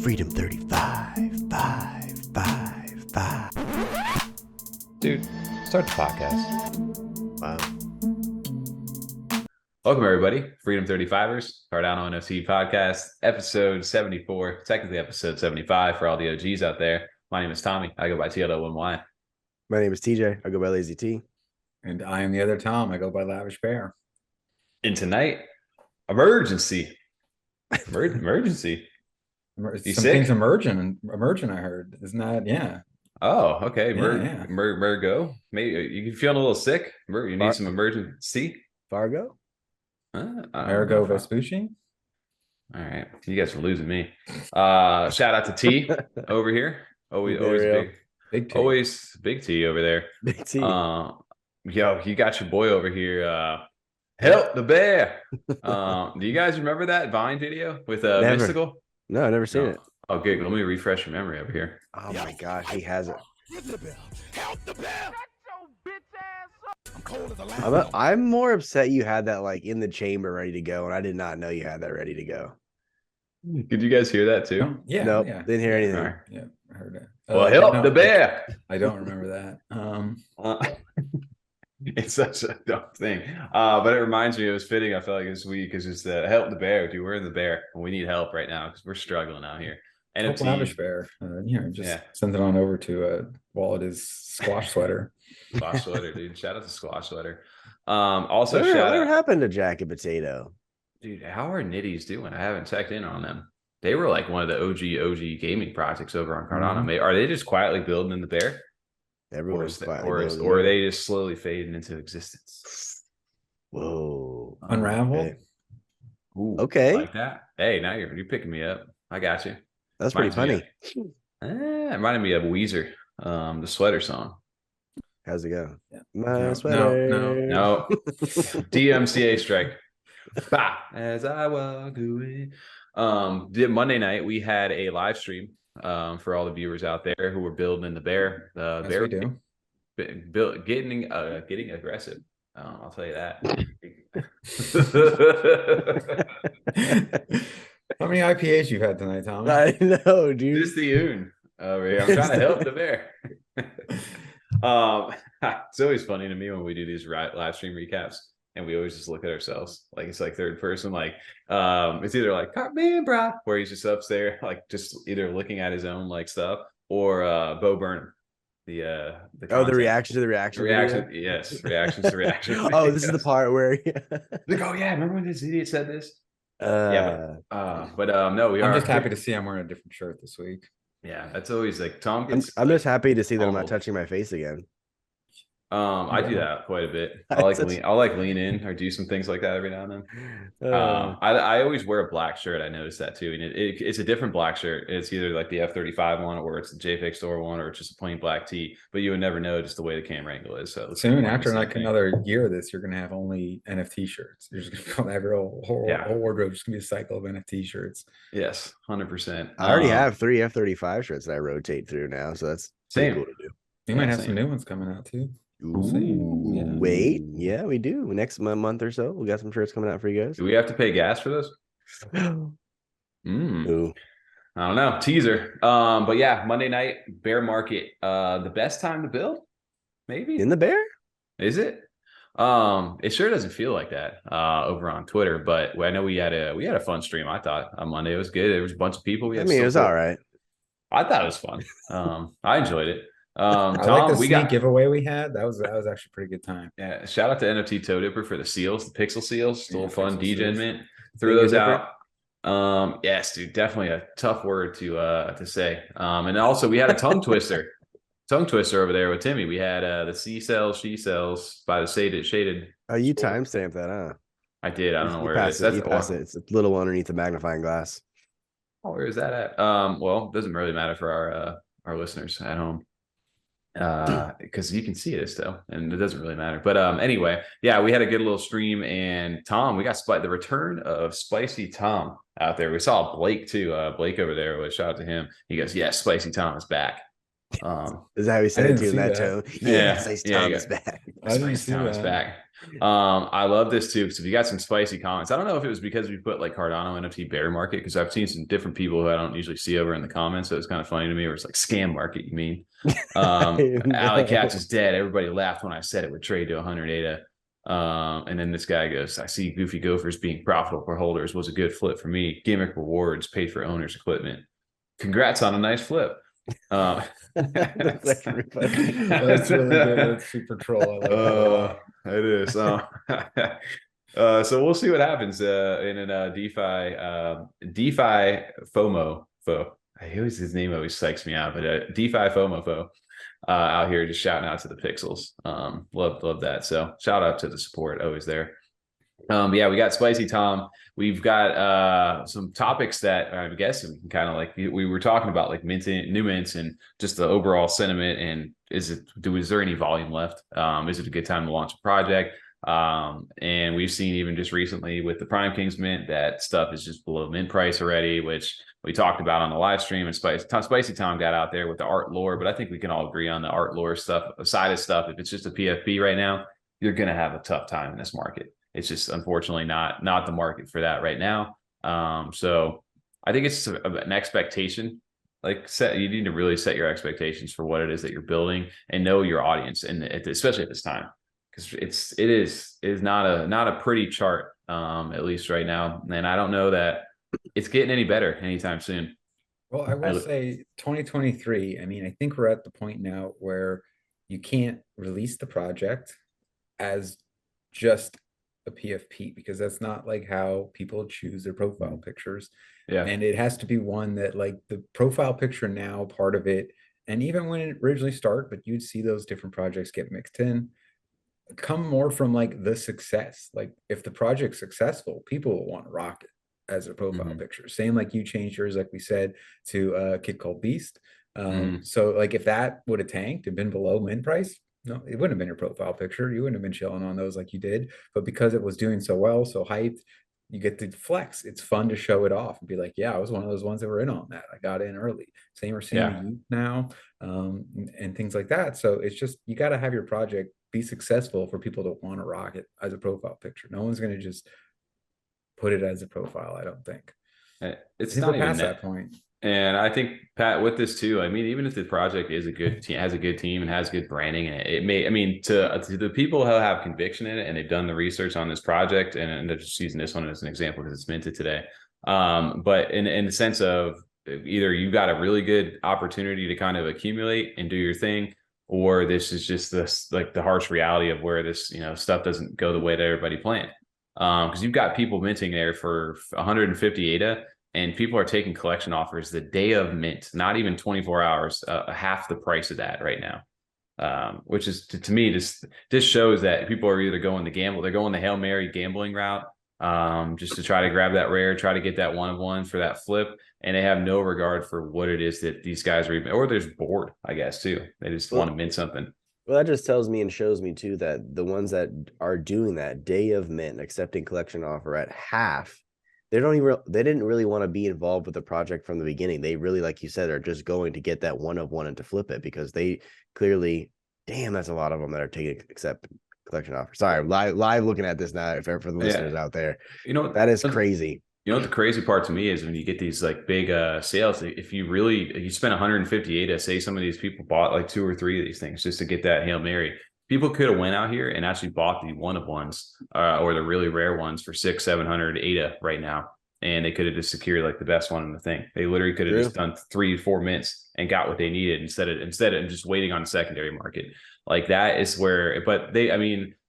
Freedom 35, 5, 5, 5. Dude, start the podcast. Wow. Welcome, everybody. Freedom 35ers, Cardano NFT podcast, episode 74, technically episode 75 for all the OGs out there. My name is Tommy. I go by TLO1Y. My name is TJ. I go by Lazy T. And I am the other Tom. I go by Lavish Bear. And tonight, emergency. Emergency. Something's emerging, I heard. Isn't that? Yeah. Oh, okay. Yeah. Mergo. Maybe you feeling a little sick? You need some emergency? Fargo? Amerigo Vespucci. All right. You guys are losing me. Shout out to T over here. Always big T. Always big T over there. Big T. Yo, you got your boy over here. Help the bear. Do you guys remember that Vine video with Mystical? No, I've never seen it. Oh, good. Let me refresh your memory over here. Oh my gosh, he has it. Help the bear. I'm cold as a lamb. I'm more upset you had that like in the chamber ready to go, and I did not know you had that ready to go. Did you guys hear that too? Yeah. Nope, Yeah. didn't hear anything. Right. Yeah, I heard it. Well, help the bear. I don't remember that. It's such a dumb thing. But it reminds me, it was fitting. I felt like this week is just help the bear. Dude, we're in the bear and we need help right now because we're struggling out here. Help Lavish Bear. Send it on over to Wallet is squash sweater. Squash sweater, dude. Shout out to squash sweater. Also, Whatever happened to Jack and Potato? Dude, how are Nitties doing? I haven't checked in on them. They were like one of the OG gaming projects over on Cardano. Mm-hmm. Are they just quietly building in the bear? Everyone's or are they just slowly fading into existence? Whoa. Unravel. Okay. Like that. Hey, now you're picking me up. I got you. That's pretty funny. It reminded me of Weezer, the sweater song. How's it go? Yeah. My sweater. No. DMCA strike. Bah, as I walk away. Monday night we had a live stream for all the viewers out there who were building in the bear. The Yes, bear we do. getting aggressive. I'll tell you that. How many IPAs you've had tonight, Tommy? I know, dude. Just the oon over here. I'm trying to help the bear. It's always funny to me when we do these live stream recaps and we always just look at ourselves like it's like third person, like it's either like man bro, where he's just upstairs like just either looking at his own like stuff, or Bo Burnham, the reaction to the reaction. Yes, reactions to reaction. Oh, this is the part where like, oh yeah, remember when this idiot said this? no, I'm just happy to see I'm wearing a different shirt this week. Yeah, that's always like Tom I'm just happy to see that I'm not touching my face again. I do that quite a bit. I'll like lean in or do some things like that every now and then. I always wear a black shirt. I noticed that too, and it's a different black shirt. It's either like the F35 one, or it's the JPEG store one, or it's just a plain black tee. But you would never know just the way the camera angle is. So soon after like another year of this, you're gonna have only NFT shirts. You're just gonna have your whole wardrobe just gonna be a cycle of NFT shirts. Yes, 100%. I already have 3 F35 shirts that I rotate through now, so that's same. cool to do. You might have some new ones coming out too. Ooh, wait, yeah, we do. Next month or so, we got some shirts coming out for you guys. Do we have to pay gas for those? Ooh. I don't know. Teaser. But yeah, Monday night bear market. The best time to build, maybe In the bear? is it? It sure doesn't feel like that over on Twitter. But I know we had a fun stream. I thought on Monday it was good. There was a bunch of people. I mean, it was all right. I thought it was fun. I enjoyed it. I Tom, like the we sneak got giveaway we had. That was actually a pretty good time. yeah. Shout out to NFT Toe Dipper for the seals, the pixel seals. Still fun. Pixel DJ seals. Mint threw those out. Yes, dude, definitely a tough word to say. And also we had a tongue twister over there with Timmy. We had the C cells, she cells by the shaded. Oh, you timestamped that, huh? I did. I don't know where it is. You pass it. It's a little underneath the magnifying glass. Oh, where is that at? Well, it doesn't really matter for our listeners at home. Because you can see it still, and it doesn't really matter. But anyway, yeah, we had a good little stream, and Tom, we got the return of Spicy Tom out there. We saw Blake too. Blake over there. Shout out to him. He goes, "Yeah, Spicy Tom is back." Is that how he said it to you in that tone? Yeah, Spicy Tom is back. Spicy Tom is back. I love this too, because if you got some spicy comments, I don't know if it was because we put like Cardano NFT bear market, because I've seen some different people who I don't usually see over in the comments. So it's kind of funny to me, where it's like scam market, you mean? Alley Cats is dead. Everybody laughed when I said it would trade to 100 ADA. And then this guy goes, I see Goofy Gophers being profitable for holders was a good flip for me. Gimmick rewards paid for owner's equipment. Congrats on a nice flip. That's really good. That's super troll. I like that. It is. So we'll see what happens in a DeFi FOMO. His name always psychs me out, but DeFi FOMO out here just shouting out to the pixels. Love that. So shout out to the support, always there. Yeah, we got Spicy Tom. We've got some topics that I'm guessing we can kind of like, we were talking about like minting, new mints, and just the overall sentiment. And is there any volume left? Is it a good time to launch a project? And we've seen even just recently with the Prime Kings mint that stuff is just below mint price already, which we talked about on the live stream. And Spicy Tom got out there with the art lore, but I think we can all agree on the art lore stuff, side of stuff. If it's just a PFP right now, you're going to have a tough time in this market. It's just unfortunately not the market for that right now. So I think it's an expectation. Like you need to really set your expectations for what it is that you're building and know your audience, and especially at this time, because it is not a pretty chart, at least right now. And I don't know that it's getting any better anytime soon. Well, I will say 2023. I mean, I think we're at the point now where you can't release the project as just a PFP, because that's not like how people choose their profile pictures. Yeah. And it has to be one that, like, the profile picture now, part of it, and even when it originally started, but you'd see those different projects get mixed in, come more from like the success. Like if the project's successful, people will want to rock it as a profile picture. Same like you changed yours, like we said, to a kid called Beast. So like if that would have tanked and been below mint price, no, it wouldn't have been your profile picture. You wouldn't have been chilling on those like you did. But because it was doing so well, so hyped, you get to flex. It's fun to show it off and be like, yeah, I was one of those ones that were in on that. I got in early. Same we're seeing the youth now, and things like that. So it's just, you got to have your project be successful for people to want to rock it as a profile picture. No one's going to just put it as a profile, I don't think. It's not even past that point. And I think, Pat, with this too, I mean, even if the project is a good team, has a good team and has good branding, and it may, I mean, to the people who have conviction in it and they've done the research on this project, and they're just using this one as an example because it's minted today. But in the sense of either you got a really good opportunity to kind of accumulate and do your thing, or this is just this, like the harsh reality of where this, stuff doesn't go the way that everybody planned. Because you've got people minting there for 150 ADA, and people are taking collection offers the day of mint, not even 24 hours, half the price of that right now. Which is to me just shows that people are either going to gamble, they're going the Hail Mary gambling route, just to try to grab that rare, try to get that one of one for that flip, and they have no regard for what it is that these guys are even, or they're bored, I guess, too. They just want to mint something. Well, that just tells me and shows me too that the ones that are doing that day of mint, accepting collection offer at half, they didn't really want to be involved with the project from the beginning. They really, like you said, are just going to get that one of one and to flip it, because they clearly, damn, that's a lot of them that are taking accept collection offer. Sorry, I'm live looking at this now for the listeners out there. That is crazy. You know what the crazy part to me is, when you get these like big sales, if you spend 150 ADA, say some of these people bought like 2 or 3 of these things just to get that Hail Mary. People could have went out here and actually bought the one of ones or the really rare ones for 600-700 ADA right now, and they could have just secured like the best one in the thing. They literally could have just done 3-4 mints and got what they needed instead of just waiting on the secondary market. Like that is where, but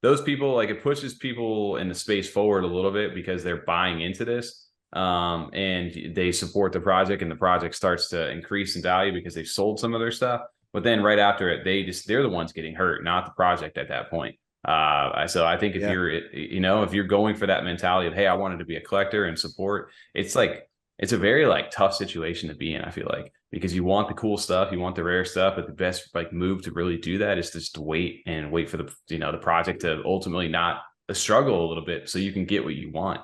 those people, like, it pushes people in the space forward a little bit because they're buying into this. And they support the project, and the project starts to increase in value because they've sold some of their stuff. But then right after it, they're the ones getting hurt, not the project at that point. So I think if you're going for that mentality of, hey, I wanted to be a collector and support, it's a very like tough situation to be in, I feel like, because you want the cool stuff, you want the rare stuff, but the best like move to really do that is just to wait for the, the project to ultimately not struggle a little bit so you can get what you want.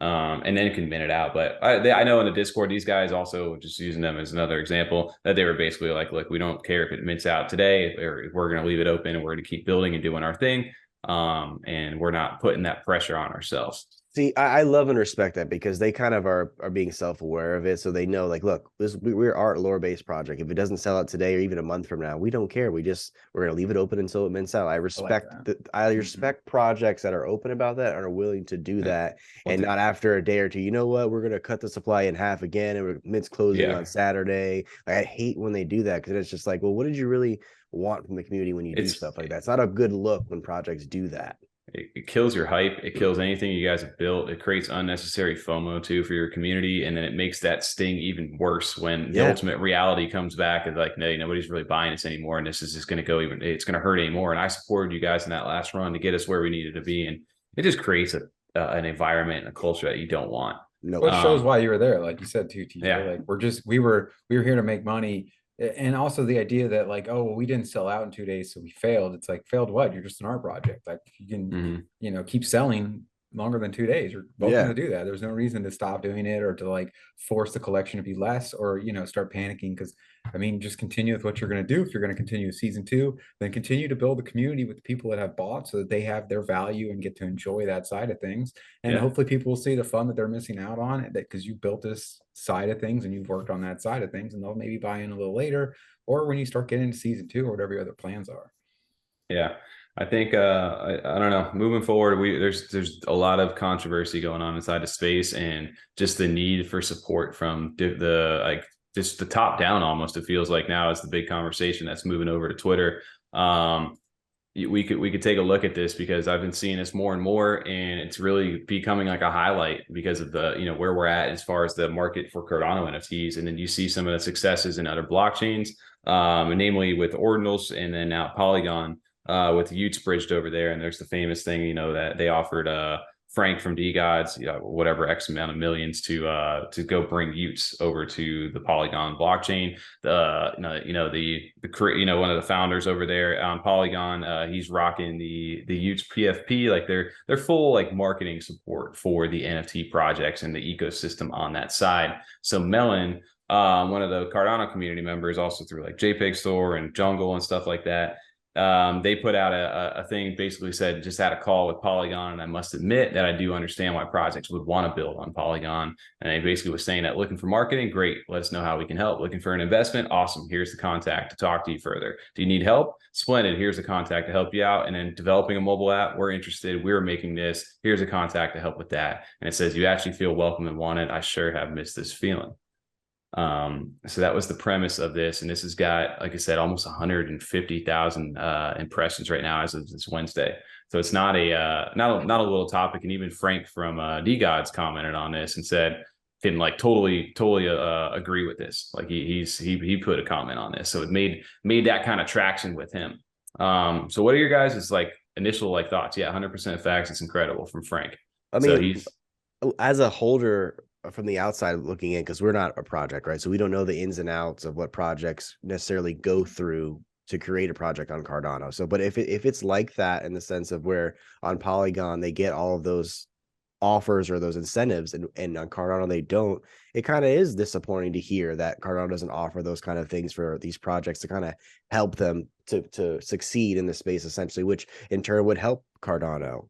And then can mint it out. But I know in the Discord, these guys also, just using them as another example, that they were basically like, look, we don't care if it mints out today, or we're going to leave it open and we're going to keep building and doing our thing. and we're not putting that pressure on ourselves. See, I love and respect that because they kind of are being self-aware of it. So they know, like, look, we're our lore-based project. If it doesn't sell out today or even a month from now, we don't care. We're gonna leave it open until it mints out. I respect I respect projects that are open about that and are willing to do that, and not after a day or two. You know what? We're gonna cut the supply in half again, and mint's closing on Saturday. Like, I hate when they do that because it's just like, well, what did you really want from the community when you do stuff like that? It's not a good look when projects do that. It kills your hype. It kills anything you guys have built. It creates unnecessary FOMO too for your community. And then it makes that sting even worse when the ultimate reality comes back and like, no, nobody's really buying this anymore. And this is just going to go it's going to hurt anymore. And I supported you guys in that last run to get us where we needed to be. And it just creates an environment and a culture that you don't want. Well, it shows why you were there. Like you said too, TJ, like we were here to make money. And also the idea that like, oh, well, we didn't sell out in 2 days, so we failed. It's like, failed what? You're just an art project. Like you can, you know, keep selling longer than 2 days. You're both going to do that. There's no reason to stop doing it or to like force the collection to be less or, you know, start panicking. Because I mean, just continue with what you're going to do. If you're going to continue season 2, then continue to build a community with the people that have bought so that they have their value and get to enjoy that side of things. And hopefully people will see the fun that they're missing out on it because you built this side of things and you've worked on that side of things, and they'll maybe buy in a little later or when you start getting into season 2 or whatever your other plans are. Yeah. I think I don't know. Moving forward, there's a lot of controversy going on inside the space, and just the need for support from the like just the top down. Almost it feels like now is the big conversation that's moving over to Twitter. We could take a look at this because I've been seeing this more and more, and it's really becoming like a highlight because of the where we're at as far as the market for Cardano NFTs, and then you see some of the successes in other blockchains, namely with Ordinals, and then now Polygon. With the Utes bridged over there, and there's the famous thing, that they offered Frank from D-Gods, whatever X amount of millions to go bring Utes over to the Polygon blockchain. One of the founders over there on Polygon, he's rocking the Utes PFP, like they're full like marketing support for the NFT projects and the ecosystem on that side. So Melon, one of the Cardano community members, also through like JPEG Store and Jungle and stuff like that. They put out a thing, basically said, just had a call with Polygon, and I must admit that I do understand why projects would want to build on Polygon. And they basically was saying that looking for marketing, great, let us know how we can help. Looking for an investment, awesome, here's the contact to talk to you further. Do you need help? Splendid, here's the contact to help you out. And then developing a mobile app, we're interested, we're making this, here's a contact to help with that. And it says you actually feel welcome and wanted. I sure have missed this feeling. So that was the premise of this, and this has got, like I said, almost 150,000 impressions right now as of this Wednesday. So it's not a little topic. And even Frank from D-Gods commented on this and said can like totally agree with this. Like he put a comment on this, so it made that kind of traction with him. So what are your guys' like initial like thoughts? Yeah, 100% facts. It's incredible from Frank. I mean, so he's as a holder from the outside looking in, because we're not a project, right? So we don't know the ins and outs of what projects necessarily go through to create a project on Cardano. So, but if it's like that in the sense of where on Polygon they get all of those offers or those incentives, and on Cardano they don't, it kind of is disappointing to hear that Cardano doesn't offer those kind of things for these projects to kind of help them to succeed in the space, essentially, which in turn would help Cardano.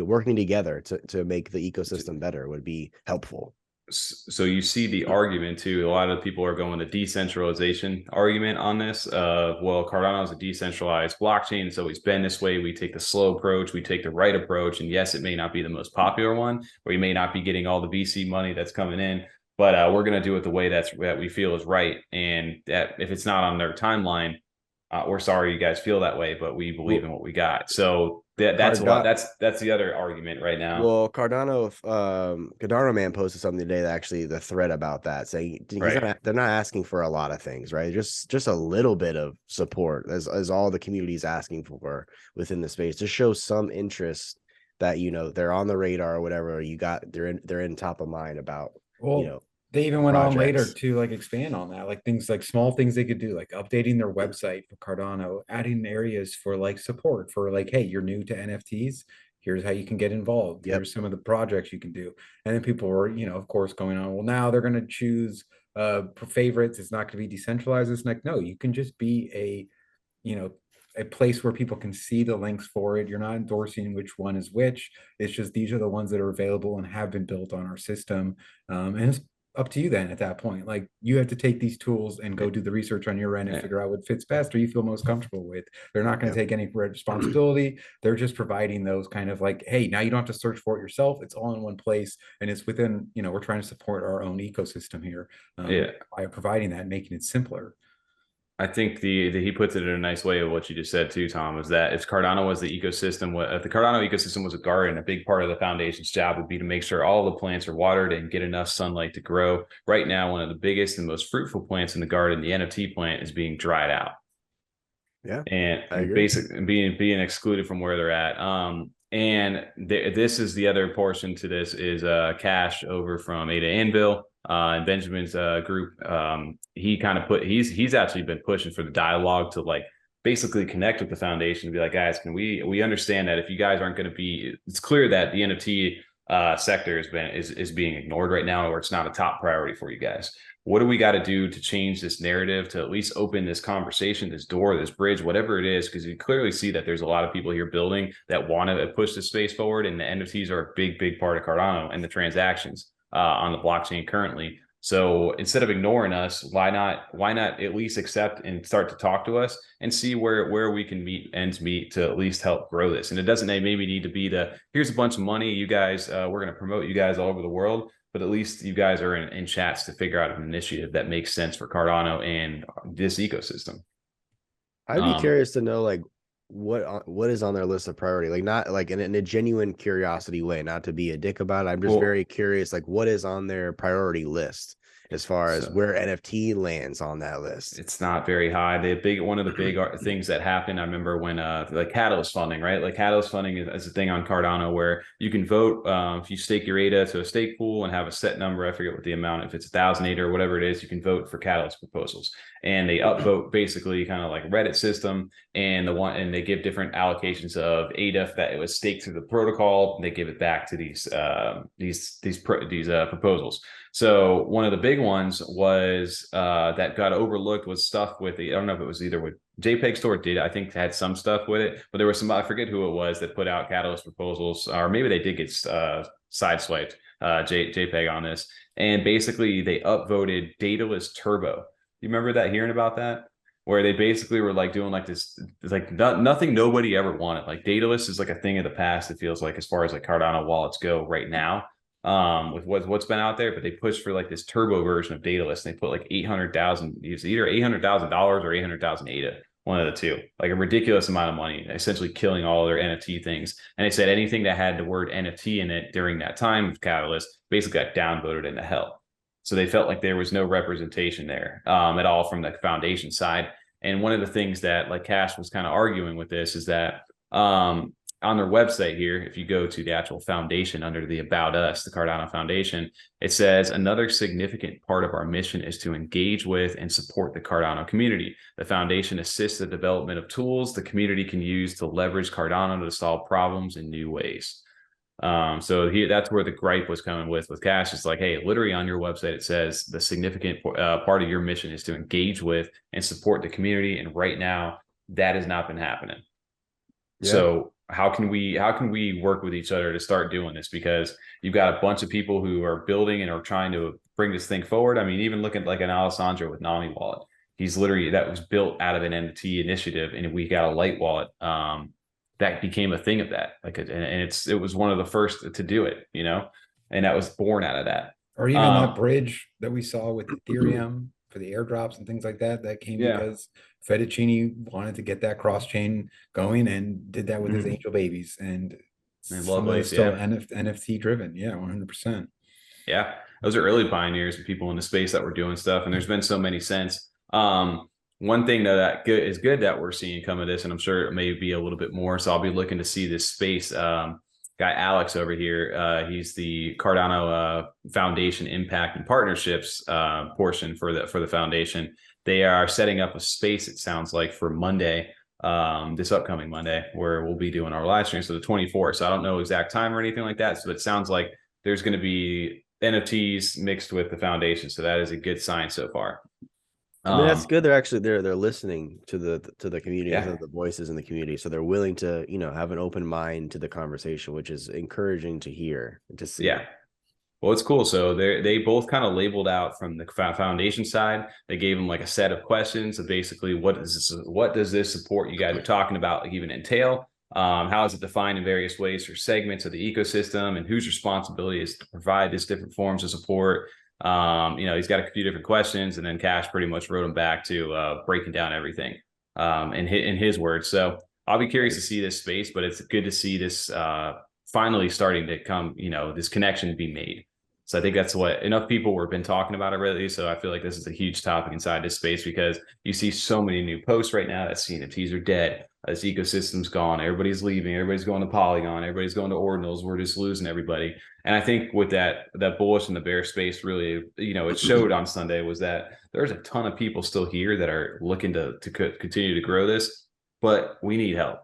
Working together to make the ecosystem better would be helpful. So you see the argument too. A lot of people are going the decentralization argument on this. Well, Cardano is a decentralized blockchain. It's always been this way. We take the slow approach, we take the right approach. And yes, it may not be the most popular one, or you may not be getting all the VC money that's coming in, but we're going to do it the way that we feel is right. And that if it's not on their timeline, we're sorry you guys feel that way, but we believe in what we got. So that's the other argument right now. Well, Cardano man posted something today, that actually the thread about that, saying they're not asking for a lot of things, right? Just a little bit of support as all the community is asking for within the space, to show some interest that they're on the radar or whatever. They're in top of mind about They even went on later to like expand on that, like things like small things they could do, like updating their website for Cardano, adding areas for like support for like, hey, you're new to NFTs. Here's how you can get involved. Here's some of the projects you can do. And then people were, of course, going on, well, now they're going to choose favorites. It's not going to be decentralized. It's like, no, you can just be a a place where people can see the links for it. You're not endorsing which one is which. It's just these are the ones that are available and have been built on our system. And it's up to you then at that point. Like you have to take these tools and go do the research on your end and figure out what fits best or you feel most comfortable with. They're not going to take any responsibility. They're just providing those kind of like, hey, now you don't have to search for it yourself. It's all in one place. And it's within, you know, we're trying to support our own ecosystem here by providing that and making it simpler. I think he puts it in a nice way of what you just said too, Tom, is that if Cardano was the ecosystem, if the Cardano ecosystem was a garden, a big part of the foundation's job would be to make sure all the plants are watered and get enough sunlight to grow. Right now, one of the biggest and most fruitful plants in the garden, the NFT plant, is being dried out. Yeah, and basically being excluded from where they're at. This is the other portion to this is Cash over from Ada Anvil. And Benjamin's group, he's actually been pushing for the dialogue to like basically connect with the foundation and be like, guys, can we understand that if you guys aren't going to be, it's clear that the NFT sector is being ignored right now, or it's not a top priority for you guys. What do we got to do to change this narrative to at least open this conversation, this door, this bridge, whatever it is? Because you clearly see that there's a lot of people here building that want to push this space forward, and the NFTs are a big part of Cardano and the transactions on the blockchain currently. So instead of ignoring us, why not at least accept and start to talk to us and see where we can meet to at least help grow this? And it doesn't maybe need to be here's a bunch of money, you guys, we're going to promote you guys all over the world, but at least you guys are in chats to figure out an initiative that makes sense for Cardano and this ecosystem. I'd be curious to know like what is on their list of priority, like not like in a genuine curiosity way, not to be a dick about it. I'm just very curious, like what is on their priority list as far as where NFT lands on that list. It's not very high. One of the big things that happened, I remember when like Catalyst funding, right? Like Catalyst funding is a thing on Cardano where you can vote if you stake your ADA to a stake pool and have a set number. I forget what the amount, if it's 1,000 ADA or whatever it is, you can vote for Catalyst proposals. And they upvote basically kind of like Reddit system, and they give different allocations of ADA that it was staked through the protocol. And they give it back to these proposals. So one of the big ones was that got overlooked was stuff with I don't know if it was either with JPEG Store did, I think had some stuff with it, but there was I forget who it was that put out Catalyst proposals, or maybe they did get sideswiped JPEG on this. And basically they upvoted Daedalus Turbo. You remember that, hearing about that? Where they basically were like doing like this, like nothing nobody ever wanted. Like Daedalus is like a thing of the past, it feels like, as far as like Cardano wallets go right now. With what's been out there, but they pushed for like this turbo version of Daedalus, and they put like 800,000, either $800,000 or 800,000 ADA, one of the two, like a ridiculous amount of money, essentially killing all of their NFT things. And they said anything that had the word NFT in it during that time of Catalyst basically got downvoted into hell. So they felt like there was no representation there at all from the foundation side. And one of the things that like Cash was kind of arguing with this is that on their website here, if you go to the actual foundation under the About Us, the Cardano Foundation, it says another significant part of our mission is to engage with and support the Cardano community. The foundation assists the development of tools the community can use to leverage Cardano to solve problems in new ways. So here, that's where the gripe was coming with Cash. It's like, hey, literally on your website, it says the significant part of your mission is to engage with and support the community. And right now that has not been happening. Yeah. So how can we work with each other to start doing this? Because you've got a bunch of people who are building and are trying to bring this thing forward. I mean, even look at like an Alessandro with Nami Wallet. He's literally, that was built out of an NFT initiative, and we got a light wallet that became a thing of that. Like, and it was one of the first to do it, you know, and that was born out of that. Or even that bridge that we saw with Ethereum for the airdrops and things like that, that came because Fettuccini wanted to get that cross chain going and did that with his angel babies, and some of it still NFT driven. Yeah, 100%. Yeah, those are early pioneers and people in the space that were doing stuff, and there's been so many since. One thing that is good that we're seeing come of this, and I'm sure it may be a little bit more, so I'll be looking to see this space. Guy Alex over here, he's the Cardano Foundation Impact and Partnerships portion for the foundation. They are setting up a space, it sounds like, for Monday, this upcoming Monday, where we'll be doing our live stream. So the 24th. So I don't know exact time or anything like that. So it sounds like there's going to be NFTs mixed with the foundation. So that is a good sign so far. I mean, that's good. They're actually they're listening to the community, Yeah. to the voices in the community, so they're willing to have an open mind to the conversation, which is encouraging to hear and to see. Yeah. Well, it's cool. So they both kind of labeled out from the foundation side. They gave them like a set of questions of basically what does this support you guys are talking about like even entail? How is it defined in various ways for segments of the ecosystem, and whose responsibility is to provide these different forms of support? He's got a few different questions, and then Cash pretty much wrote them back to breaking down everything in his words. So I'll be curious to see this space, but it's good to see this finally starting to come, this connection be made. So I think that's what enough people were been talking about already. So I feel like this is a huge topic inside this space because you see so many new posts right now that CNFTs are dead. This ecosystem's gone. Everybody's leaving. Everybody's going to Polygon. Everybody's going to ordinals. We're just losing everybody. And I think with that bullish and the bear space really, it showed on Sunday was that there's a ton of people still here that are looking to continue to grow this, but we need help.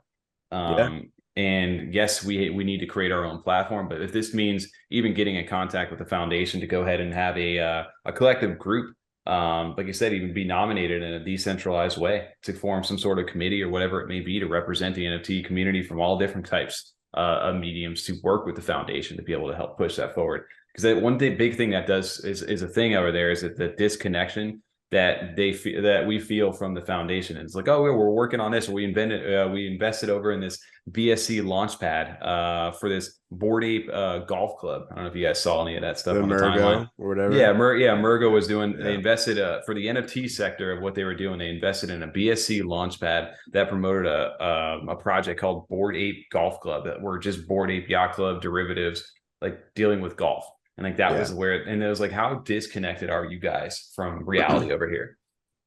And yes, we need to create our own platform, but if this means even getting in contact with the foundation to go ahead and have a collective group, like you said, even be nominated in a decentralized way to form some sort of committee or whatever it may be to represent the NFT community from all different types of mediums to work with the foundation to be able to help push that forward. Because one big thing that is a thing over there is that the disconnection that we feel from the foundation. And it's like, oh, we're working on this. We invested over in this BSC Launchpad for this Bored Ape golf club. I don't know if you guys saw any of that stuff on the timeline or whatever. Yeah, Mergo was doing. Yeah. They invested for the NFT sector of what they were doing. They invested in a BSC Launchpad that promoted a project called Bored Ape Golf Club that were just Bored Ape Yacht Club derivatives, like dealing with golf. And like that was where, and it was like, how disconnected are you guys from reality over here?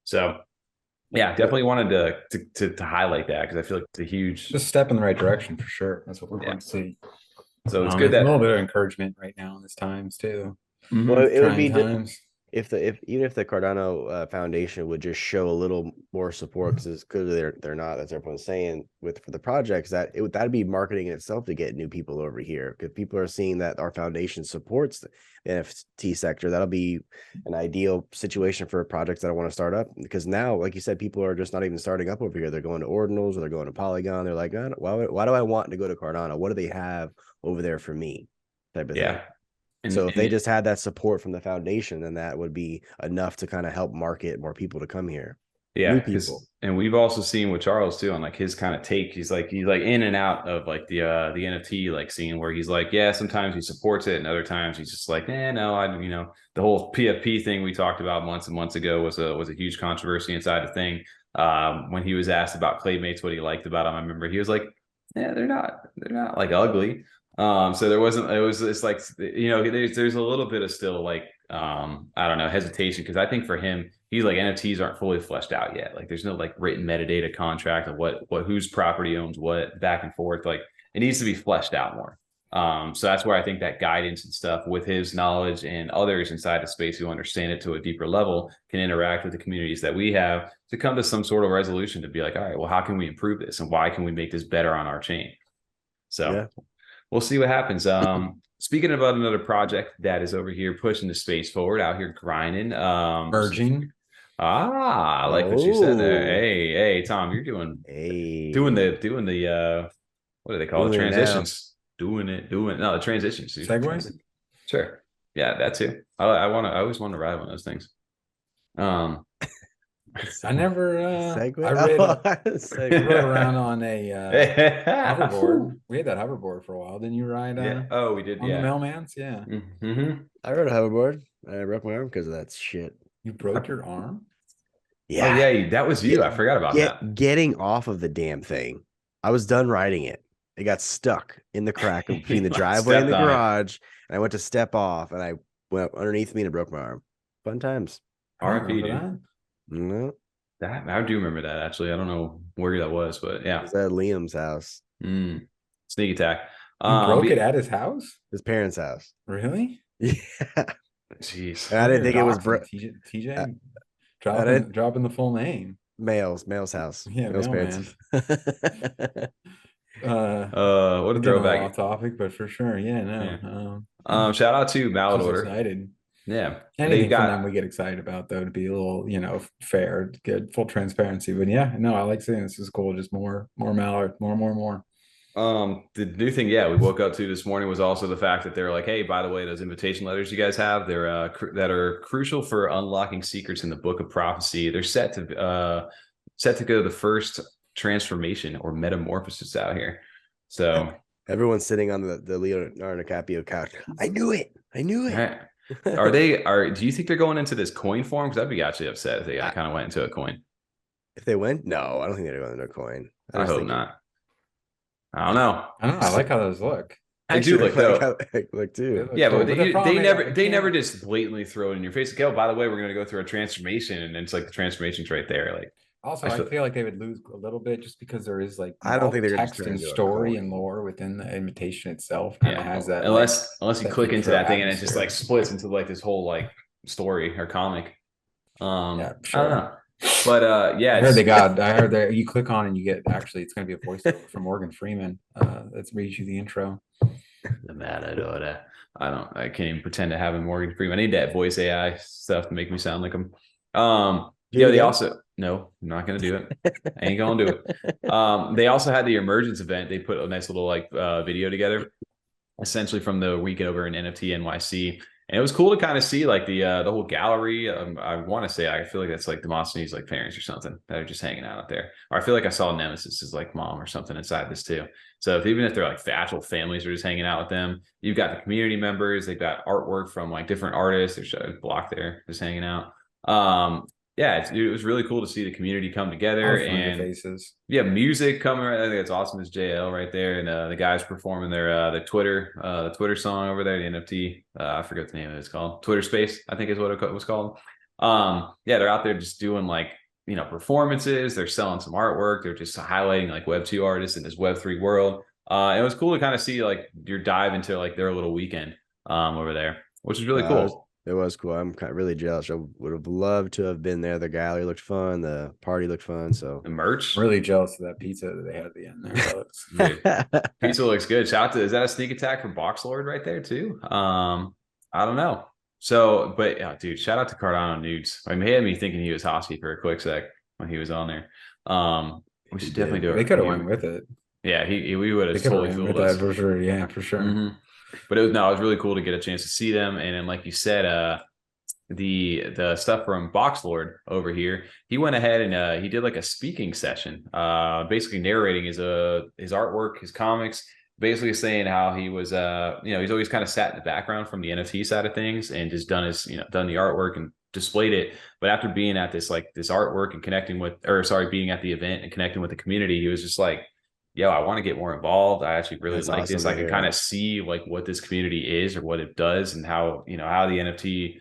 So, yeah, definitely wanted to highlight that because I feel like it's a huge just step in the right direction for sure. That's what we're going to see. So it's good that a little bit of encouragement right now in this times too. Well, it would be times. Even if the Cardano Foundation would just show a little more support, because clearly they're not, as everyone's saying, for the projects, that'd be marketing in itself to get new people over here. Because people are seeing that our foundation supports the NFT sector, that'll be an ideal situation for projects that I want to start up. Because now, like you said, people are just not even starting up over here. They're going to ordinals or they're going to Polygon. They're like, why do I want to go to Cardano? What do they have over there for me? Type of thing. So if they just had that support from the foundation, then that would be enough to kind of help market more people to come here. Yeah, and we've also seen with Charles too on like his kind of take. He's like in and out of like the NFT like scene where he's like, yeah, sometimes he supports it, and other times he's just like, no, the whole PFP thing we talked about months and months ago was a huge controversy inside the thing. When he was asked about Claymates, what he liked about him, I remember he was like, yeah, they're not like ugly. So it's like, there's a little bit of still like, I don't know, hesitation. Cause I think for him, he's like, NFTs aren't fully fleshed out yet. Like there's no like written metadata contract of what whose property owns what back and forth. Like it needs to be fleshed out more. So that's where I think that guidance and stuff with his knowledge and others inside the space who understand it to a deeper level can interact with the communities that we have to come to some sort of resolution to be like, all right, well, how can we improve this? And why can we make this better on our chain? So we'll see what happens. Speaking about another project that is over here pushing the space forward, out here grinding. Merging. I like what you said there. Hey, Tom, you're doing the what do they call it? Transitions. The transitions. Segways? Sure. Yeah, that too. I always want to ride one of those things. I never Segway? I rode around on a hoverboard. We had that hoverboard for a while. Didn't you ride? We did. On the Mailmans, yeah. Mm-hmm. I rode a hoverboard. I broke my arm because of that shit. You broke your arm? Yeah. Oh, yeah, that was you. I forgot about that. Getting off of the damn thing. I was done riding it. It got stuck in the crack between the driveway and the garage. And I went to step off and I went underneath me and I broke my arm. Fun times. RIP, dude. No. That I do remember that actually. I don't know where that was, but yeah. It was at Liam's house. Sneak attack. You broke it at his house? His parents' house. Really? Yeah. Jeez. I didn't think it was TJ. Dropping the full name. Mail's house. Yeah, Mail's parents. What a throwback. Off topic, but for sure, yeah, no. Yeah. Shout out to Mallard. Excited. Yeah, Anything from them we get excited about, though, to be a little, fair, get full transparency. But yeah, no, I like seeing this. Is cool. Just more Mallard, more. The new thing, yeah, we woke up to this morning was also the fact that they're like, hey, by the way, those invitation letters you guys have, they're that are crucial for unlocking secrets in the Book of Prophecy. They're set to go the first transformation or metamorphosis out here. So everyone's sitting on the Leonardo DiCaprio couch. I knew it. Right. Do you think they're going into this coin form? Because I'd be actually upset if they kind of went into a coin. If they went, no, I don't think they're going into a coin. I hope not. I don't know. I like how those look. They do look though. Look too. Yeah, but they never just blatantly throw it in your face. Like, oh, by the way, we're going to go through a transformation, and it's like the transformation's right there. Like, also, I feel like they would lose a little bit just because there is like I don't think they're text and story and lore within the invitation itself. Kind of has that. Unless you click into that thing and it just like splits into like this whole like story or comic. Yeah, sure. I don't know. But yeah, I heard that you click on and you get it's going to be a voiceover from Morgan Freeman. Let's read you the intro. I can't even pretend to have a Morgan Freeman. I need that voice AI stuff to make me sound like him. They also no, I'm not gonna do it. I ain't gonna do it. They also had the Emergence event. They put a nice little like video together, essentially from the weekend over in NFT NYC. And it was cool to kind of see like the whole gallery. I want to say I feel like that's like Demosthenes like parents or something that are just hanging out there. Or I feel like I saw Nemesis's like mom or something inside this too. So even if they're like the actual families are just hanging out with them, you've got the community members. They've got artwork from like different artists. There's a block there just hanging out. Yeah, it was really cool to see the community come together and faces. Yeah, music coming. I think it's awesome. It's JL right there, and the guys performing their Twitter song over there, the NFT. I forget the name of it. It's called Twitter Space, I think is what it was called. Yeah, they're out there just doing like performances. They're selling some artwork. They're just highlighting like Web2 artists in this Web3 world. It was cool to kind of see like your dive into like their little weekend over there, which is really cool. It was cool. I'm really jealous. I would have loved to have been there. The gallery looked fun. The party looked fun. So the merch. I'm really jealous of that pizza that they had at the end there. Pizza looks good. Shout out to, is that a sneak attack from Boxlord right there too? I don't know. So, but yeah, dude, shout out to Cardano Nudes. I mean, he had me thinking he was Hosky for a quick sec when he was on there. We should definitely do it. They could have went with it. Yeah, we would have totally fooled us for sure. Yeah, for sure. Mm-hmm. But it was really cool to get a chance to see them. And then, like you said, the stuff from Boxlord over here, he went ahead and he did like a speaking session, basically narrating his artwork, his comics, basically saying how he was he's always kind of sat in the background from the NFT side of things and just done the artwork and displayed it. But after being at this artwork and being at the event and connecting with the community, he was just like, yo, I want to get more involved. I actually really like awesome this. I can kind of see like what this community is or what it does and how the NFT,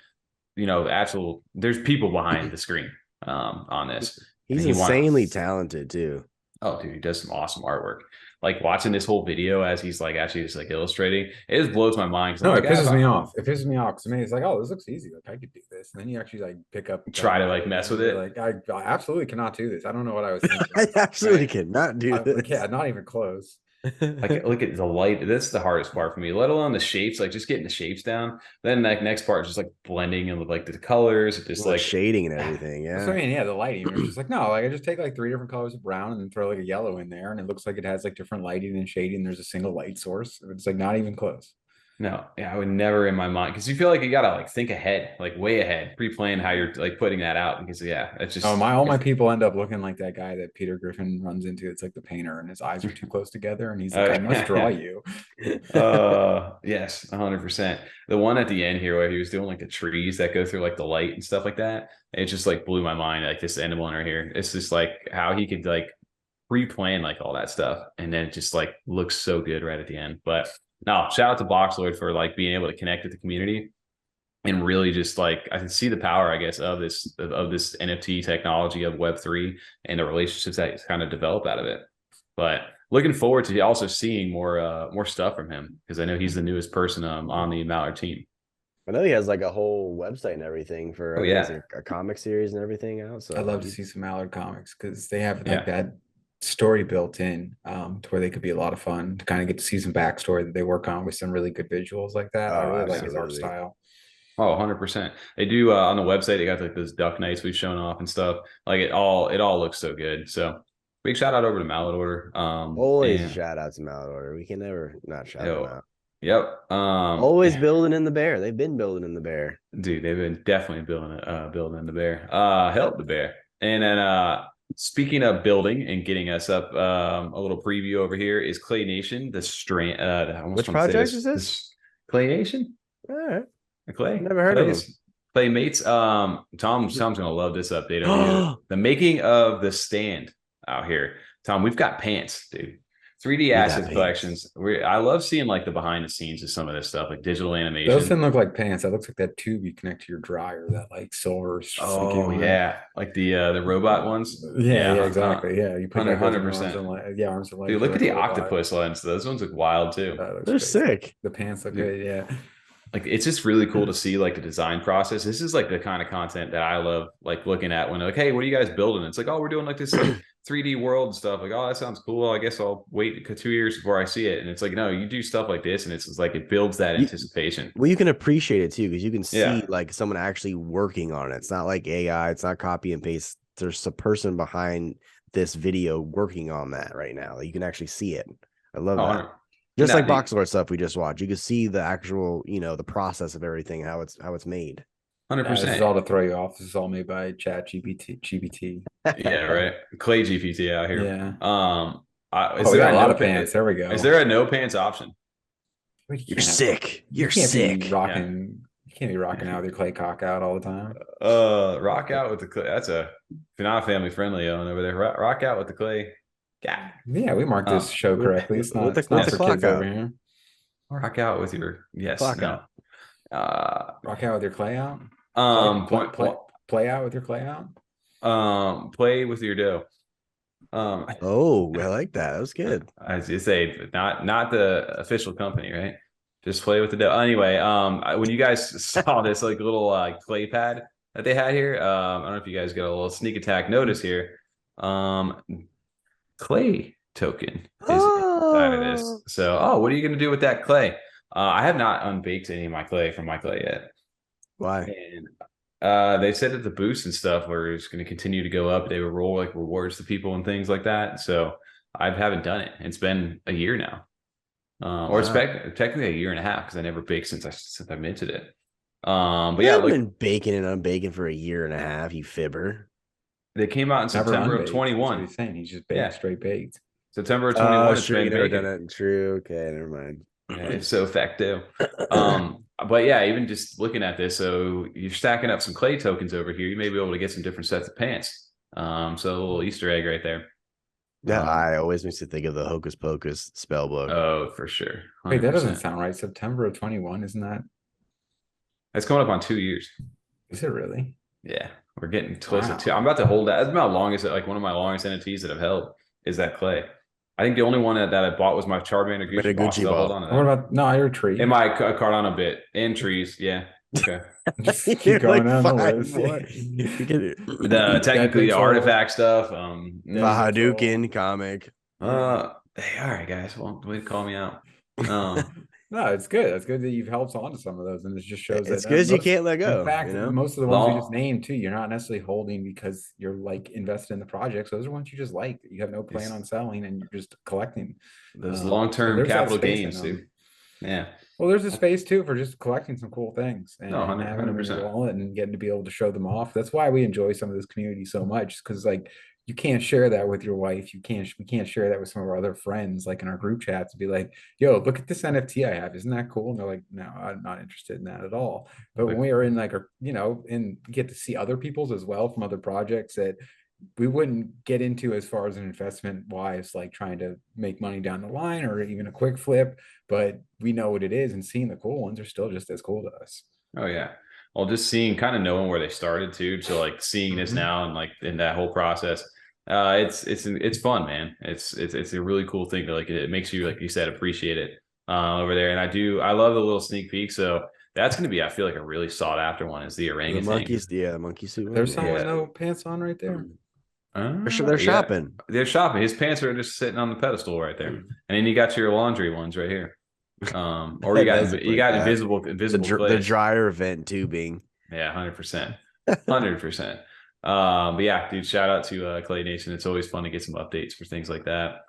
there's people behind the screen on this. He's insanely talented too. Oh, dude, he does some awesome artwork. Like watching this whole video as he's like actually just like illustrating, it just blows my mind. No, it pisses me off. It pisses me off because to me, it's like, oh, this looks easy. Like I could do this, and then you actually like pick up, and try to like mess with it. Like I absolutely cannot do this. I don't know what I was thinking. I absolutely cannot do this. Yeah, not even close. Like look at the light. That's the hardest part for me, let alone the shapes, like just getting the shapes down. Then like next part is just like blending and with like the colors, just like shading and everything. Yeah. That's what I mean, yeah, the lighting. It's just like, no, like I just take like 3 different colors of brown and then throw like a yellow in there, and it looks like it has like different lighting and shading. There's a single light source. It's like not even close. No, yeah, I would never in my mind, because you feel like you gotta like think ahead, like way ahead, pre-plan how you're like putting that out, because it's just all my people end up looking like that guy that Peter Griffin runs into. It's like the painter, and his eyes are too close together, and he's like, I must draw you. Yes, 100%. The one at the end here where he was doing like the trees that go through like the light and stuff like that, it just like blew my mind. Like this end one right here, it's just like how he could like pre-plan like all that stuff, and then it just like looks so good right at the end. But no, shout out to Boxlord for like being able to connect with the community and really just like, I can see the power, I guess, of this NFT technology of Web3 and the relationships that kind of develop out of it. But looking forward to also seeing more stuff from him, because I know he's the newest person on the Mallard team. I know he has like a whole website and everything for a comic series and everything out. So I'd love to see some Mallard comics, because they have like that story built in to where they could be a lot of fun to kind of get to see some backstory that they work on with some really good visuals like that. I really like his art style. Oh, 100%. They do on the website. They got like those duck nights we've shown off and stuff. Like it all looks so good. So big shout out over to Mallard Order. Always a And shout out to Mallard Order. We can never not shout them yo, out. yep. Always building in the bear. They've been building in the bear. Dude, they've been definitely building the bear. Help the bear. And then speaking of building and getting us up, a little preview over here is Clay Nation. The strand. I almost Which want to say project is this? Clay Nation. All right. Clay. Never heard of him. Playmates. Tom's gonna love this update over here. The making of the stand out here. Tom, we've got pants, dude. 3D asset collections. I love seeing like the behind the scenes of some of this stuff, like digital animation. Those didn't look like pants. That looks like that tube you connect to your dryer, that like silver. Oh yeah, like the robot ones. Yeah, exactly. Yeah, you put 100%. Yeah, arms and legs. Dude, look at the octopus lens. Those ones look wild too. They're sick. The pants look good. Yeah. Like it's just really cool to see like the design process. This is like the kind of content that I love, like looking at when they're like, hey, what are you guys building? It's like, oh, we're doing like this like 3D world and stuff. Like, oh, that sounds cool. I guess I'll wait 2 years before I see it. And it's like, no, you do stuff like this, and it's like it builds that anticipation. Well, you can appreciate it too, because you can see like someone actually working on it. It's not like AI, it's not copy and paste. There's a person behind this video working on that right now. You can actually see it. I love that. Just like Boxlord stuff we just watched, you can see the actual, the process of everything, how it's made. 100%. This is all to throw you off. This is all made by Chat GPT. Yeah, right. Clay GPT out here. Yeah. Is there a lot of pants? There we go. Is there a no pants option? You're sick. You're sick. You can't be rocking out with your clay cock out all the time. Rock out with the clay. That's if you're not family friendly on over there. Rock out with the clay. Yeah, we marked this show correctly. It's not, the for kids over here. Rock out with your rock out with your clay out. Play out with your clay out. Play with your dough. Oh, I like that. That was good. As you say, not the official company, right? Just play with the dough. Anyway, when you guys saw this like little clay pad that they had here, I don't know if you guys got a little sneak attack notice here. Clay token is inside of this. So, what are you going to do with that clay? I have not unbaked any of my clay from my clay yet. Why? And they said that the boosts and stuff were just going to continue to go up. They would roll like rewards to people and things like that. So I haven't done it. It's been a year now, or it's technically a year and a half because I never baked since I minted it. But yeah, I've been baking and unbaking for a year and a half. You fibber. They came out in September of 21. He's saying he's just baked, straight baked. September of 21. Oh, sure, you never done it. True. Okay, never mind. Yeah, it's so facto. But yeah, even just looking at this, so you're stacking up some clay tokens over here. You may be able to get some different sets of pants. So a little Easter egg right there. Yeah, I always makes me think of the Hocus Pocus spell book. Oh, for sure. 100%. Wait, that doesn't sound right. September of 21, isn't that? That's coming up on 2 years. Is it really? Yeah, we're getting close to 2. I'm about to hold that. That's my longest, like one of my longest NFTs that I've held is that clay. I think the only one that I bought was my Charmander Gucci ball. Hold on to that. What about your tree? And my Cardano bit and trees. Yeah. Okay. Just keep going on the list. Technically the artifact stuff. The Hadouken comic. Hey, all right, guys. Well, way to call me out. No, it's good. It's good that you've helped on to some of those, and it just shows it's good you can't let go. In fact, most of the ones you just named too, you're not necessarily holding because you're like invested in the projects. Those are ones you just like that you have no plan on selling, and you're just collecting. Those long-term capital gains, dude. Yeah. Well, there's a space too for just collecting some cool things and 100%. having them in your wallet and getting to be able to show them off. That's why we enjoy some of this community so much, because like you can't share that with your wife. We can't share that with some of our other friends, like in our group chats, to be like, yo, look at this NFT I have. Isn't that cool? And they're like, no, I'm not interested in that at all. But when we are in like, and get to see other people's as well from other projects that we wouldn't get into as far as an investment wise, like trying to make money down the line or even a quick flip, but we know what it is, and seeing the cool ones are still just as cool to us. Oh yeah. Well, just seeing, kind of knowing where they started too. So like seeing this now and like in that whole process, it's fun, man. It's a really cool thing to like, it makes you, like you said, appreciate it over there. And I love the little sneak peek. So that's going to be, I feel like, a really sought after one is the orangutan. The monkeys, the monkey suit. There's someone with no pants on right there. They're shopping. They're shopping. His pants are just sitting on the pedestal right there. And then you got your laundry ones right here. Or you Does got look like that. invisible the place. dryer vent tubing. Yeah, 100%. 100%. But yeah, dude, shout out to Clay Nation. It's always fun to get some updates for things like that.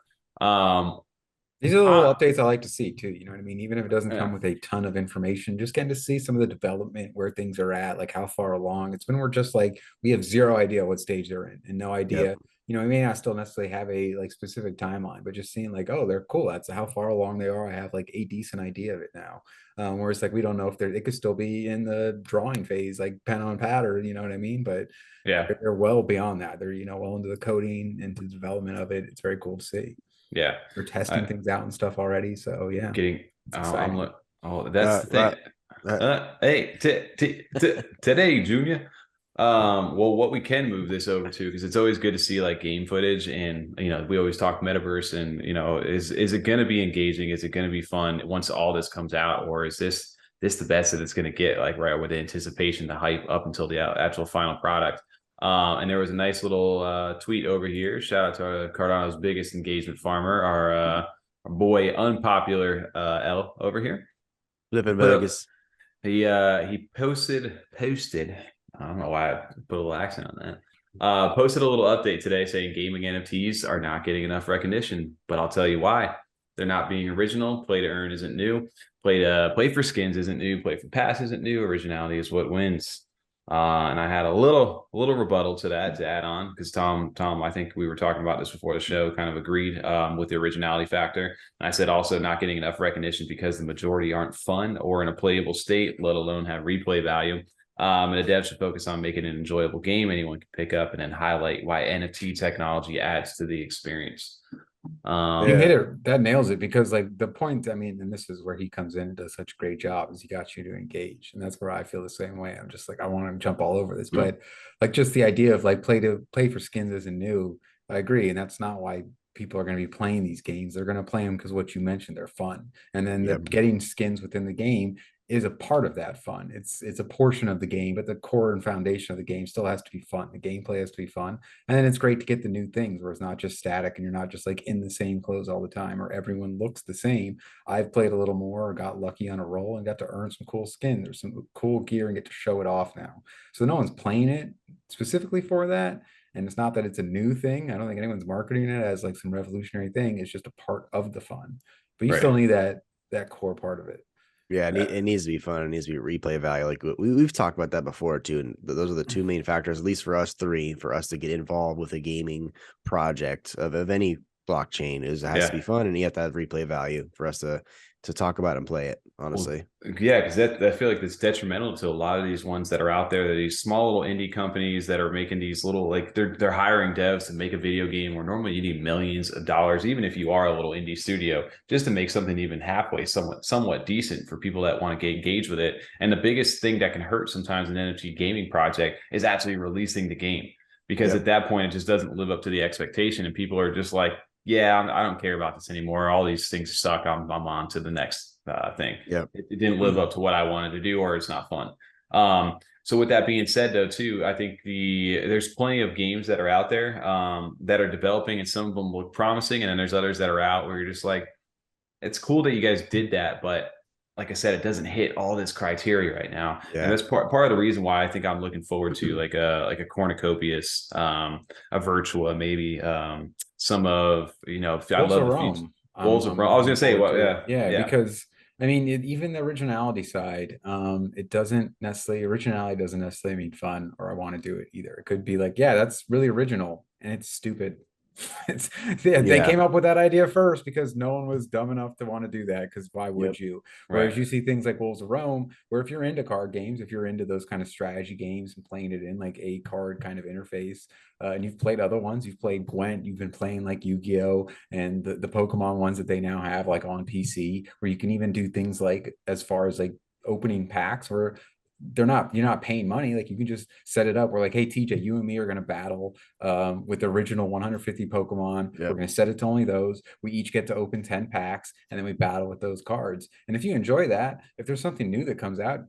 These are the little updates I like to see too. You know what I mean? Even if it doesn't come Yeah. with a ton of information, just getting to see some of the development, where things are at, like how far along. It's been, we're just like, we have zero idea what stage they're in and no idea. Yep. You know, we may not still necessarily have a like specific timeline, but just seeing like, oh, they're cool. That's how far along they are. I have like a decent idea of it now. Whereas like we don't know if they could still be in the drawing phase, like pen on pad, or you know what I mean? But Yeah. they're well beyond that. They're, you know, well into the coding, into the development of it. It's very cool to see. Yeah. We're testing things out and stuff already. So yeah, Getting, it's exciting. that's the thing. Hey, today, Junior. Well, what we can move this over to, because it's always good to see like game footage, and you know, we always talk metaverse, and you know, is it going to be engaging? Is it going to be fun once all this comes out, or is this the best that it's going to get? Like right with the anticipation, the hype up until the actual final product. And there was a nice little tweet over here. Shout out to Cardano's biggest engagement farmer, our boy unpopular L over here. Flipping Vegas. He posted. I don't know why I put a little accent on that. Posted a little update today saying gaming NFTs are not getting enough recognition, but I'll tell you why. They're not being original. Play to earn isn't new. Play for skins isn't new. Play for pass isn't new. Originality is what wins. And I had a little rebuttal to that to add on, because Tom, I think we were talking about this before the show, kind of agreed with the originality factor. And I said also not getting enough recognition because the majority aren't fun or in a playable state, let alone have replay value. And the dev should focus on making an enjoyable game anyone can pick up, and then highlight why NFT technology adds to the experience. You hit it. That nails it, because like the point, I mean, and this is where he comes in and does such a great job, is he got you to engage. And that's where I feel the same way. I'm just like, I want to jump all over this, but like just the idea of like play for skins isn't new. I agree. And that's not why people are going to be playing these games. They're going to play them because what you mentioned, they're fun. And then the getting skins within the game is a part of that fun. It's a portion of the game, but the core and foundation of the game still has to be fun. The gameplay has to be fun. And then it's great to get the new things where it's not just static and you're not just like in the same clothes all the time, or everyone looks the same. I've played a little more, or got lucky on a roll and got to earn some cool skin. There's some cool gear and get to show it off now. So no one's playing it specifically for that. And it's not that it's a new thing. I don't think anyone's marketing it as like some revolutionary thing. It's just a part of the fun. But you still need that core part of it. Yeah, it needs to be fun. It needs to be replay value. Like we've talked about that before too. And those are the two main factors, at least for us three, for us to get involved with a gaming project of any blockchain, is it has to be fun, and you have to have replay value for us to talk about and play it, honestly. Well, yeah, because I feel like that's detrimental to a lot of these ones that are out there. That these small little indie companies that are making these little, like they're hiring devs to make a video game where normally you need millions of dollars, even if you are a little indie studio, just to make something even halfway somewhat decent for people that want to get engaged with it. And the biggest thing that can hurt sometimes an NFT gaming project is actually releasing the game, because at that point it just doesn't live up to the expectation, and people are just like, yeah, I don't care about this anymore. All these things suck. I'm on to the next thing. Yeah, it didn't live up to what I wanted to do, or it's not fun. So with that being said, though, too, I think there's plenty of games that are out there that are developing, and some of them look promising, and then there's others that are out where you're just like, it's cool that you guys did that, but like I said, it doesn't hit all this criteria right now. And that's part of the reason why I think I'm looking forward to like a Cornucopias, a Virtua, maybe some of, you know, I love the Wolves of Rome. I was gonna say, because I mean, even the originality side, originality doesn't necessarily mean fun or I want to do it either. It could be like, yeah, that's really original and it's stupid. They came up with that idea first because no one was dumb enough to want to do that, because why would you? Whereas you see things like Wolves of Rome, where if you're into card games, if you're into those kind of strategy games and playing it in like a card kind of interface, and you've played other ones, you've played Gwent, you've been playing like Yu-Gi-Oh and the Pokemon ones that they now have like on PC, where you can even do things like as far as like opening packs where you're not paying money. Like you can just set it up. We're like, hey, TJ, you and me are going to battle with the original 150 Pokemon. We're going to set it to only those. We each get to open 10 packs and then we battle with those cards. And if you enjoy that, if there's something new that comes out,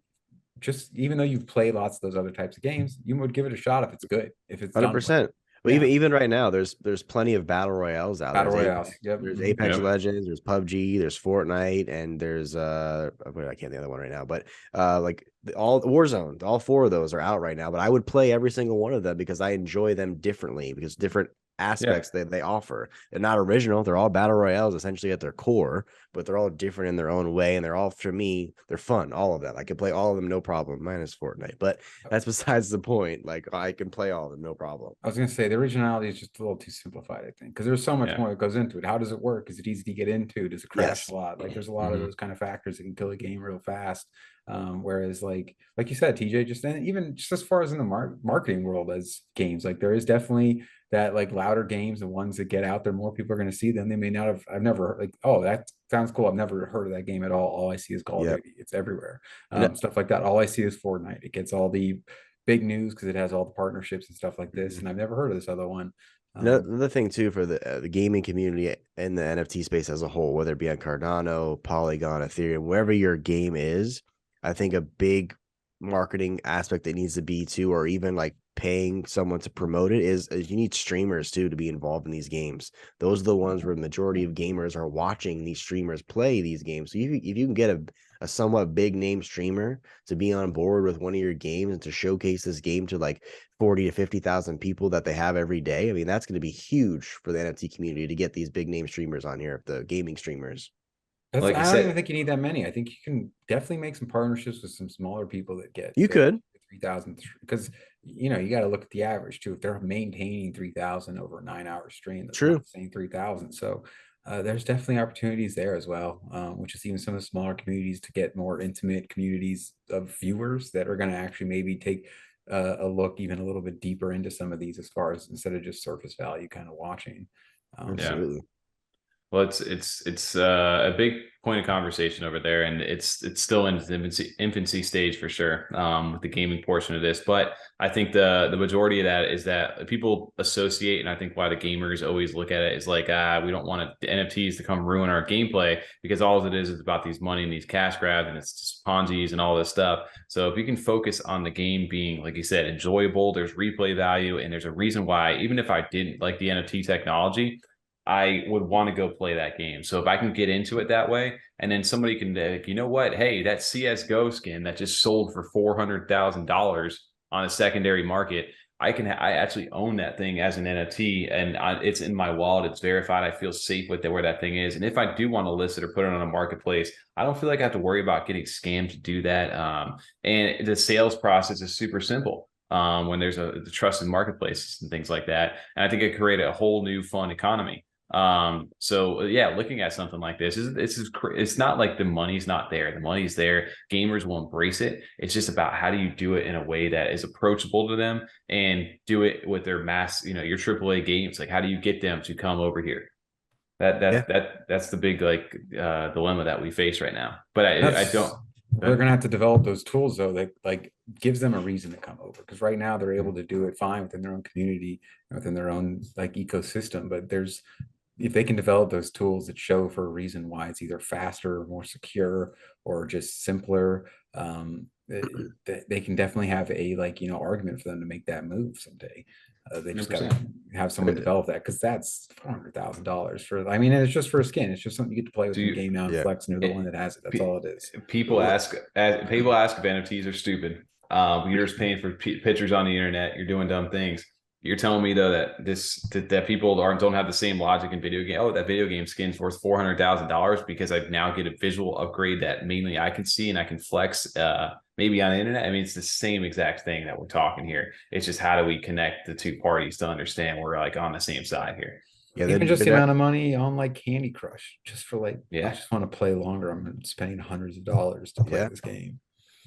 just even though you've played lots of those other types of games, you would give it a shot if it's good. If it's 100%. Well, Yeah. even right now, there's plenty of battle royales out. Battle There's royales. Apex, Yep. there's Mhm. Apex Yep. Legends, there's PUBG, there's Fortnite, and there's I can't think of the other one right now, but like all Warzone, all four of those are out right now. But I would play every single one of them because I enjoy them differently because different aspects that they offer. They're not original. They're all battle royales essentially at their core, but they're all different in their own way, and they're all, for me, they're fun. All of them, I can play all of them no problem, minus Fortnite, but that's besides the point. Like I can play all of them no problem. I was gonna say the originality is just a little too simplified, I think, because there's so much more that goes into it. How does it work? Is it easy to get into? Does it crash Yes. a lot? Like there's a lot of Mhm. those kind of factors that can kill a game real fast. Whereas like you said, TJ, just and even just as far as in the marketing world as games, like there is definitely that like louder games, the ones that get out there, more people are going to see them. They may not have. I've never like, oh, that sounds cool. I've never heard of that game at all. All I see is Call of Yep. Duty. It's everywhere. And Stuff like that. All I see is Fortnite. It gets all the big news because it has all the partnerships and stuff like this. And I've never heard of this other one. another thing too for the gaming community and the NFT space as a whole, whether it be on Cardano, Polygon, Ethereum, wherever your game is, I think a big marketing aspect that needs to be too, or even like paying someone to promote it, is you need streamers too to be involved in these games. Those are the ones where the majority of gamers are watching these streamers play these games. So if you can get a somewhat big name streamer to be on board with one of your games and to showcase this game to like 40 to 50,000 people that they have every day, I mean, that's going to be huge for the NFT community to get these big name streamers on here, the gaming streamers. Like I I don't even said, think you need that many. I think you can definitely make some partnerships with some smaller people that get You could. 3,000 because you got to look at the average too. If they're maintaining 3,000 over a 9-hour stream, that's True. not saying 3,000. So there's definitely opportunities there as well, which is even some of the smaller communities to get more intimate communities of viewers that are going to actually maybe take a look even a little bit deeper into some of these as far as instead of just surface value kind of watching. yeah. Absolutely. Well, it's a big point of conversation over there, and it's still in its infancy stage for sure, with the gaming portion of this. But I think the majority of that is that people associate, and I think why the gamers always look at it is like, we don't want the NFTs to come ruin our gameplay, because all it is about these money and these cash grabs, and it's just Ponzi's and all this stuff. So if you can focus on the game being, like you said, enjoyable, there's replay value, and there's a reason why, even if I didn't like the NFT technology, I would want to go play that game. So if I can get into it that way, and then somebody can, like, you know what? Hey, that CS:GO skin that just sold for $400,000 on a secondary market, I actually own that thing as an NFT, and it's in my wallet. It's verified. I feel safe with where that thing is. And if I do want to list it or put it on a marketplace, I don't feel like I have to worry about getting scammed to do that. And the sales process is super simple. When there's the trusted marketplaces and things like that, and I think it created a whole new fun economy. So yeah, looking at something like this is it's not like the money's not there. The money's there. Gamers will embrace it. It's just about how do you do it in a way that is approachable to them and do it with their mass, your AAA games. Like, how do you get them to come over here? That's the big dilemma that we face right now. But I don't. They're gonna have to develop those tools though that like gives them a reason to come over, because right now they're able to do it fine within their own community, within their own like ecosystem. But if they can develop those tools that show for a reason why it's either faster, more secure, or just simpler, they can definitely have a argument for them to make that move someday. They just got to have someone develop that, because that's $400,000 for. I mean, it's just for a skin. It's just something you get to play with in the game now and flex, and you're the one that has it. That's all it is. People ask if NFTs are stupid. You're just paying for pictures on the internet. You're doing dumb things. You're telling me though that people don't have the same logic in video game. Oh, that video game skin's worth $400,000 because I now get a visual upgrade that mainly I can see and I can flex. Maybe on the internet. I mean, it's the same exact thing that we're talking here. It's just how do we connect the two parties to understand we're like on the same side here. Yeah, even just the amount of money on like Candy Crush, just for like, yeah, I just want to play longer. I'm spending hundreds of dollars to play this game.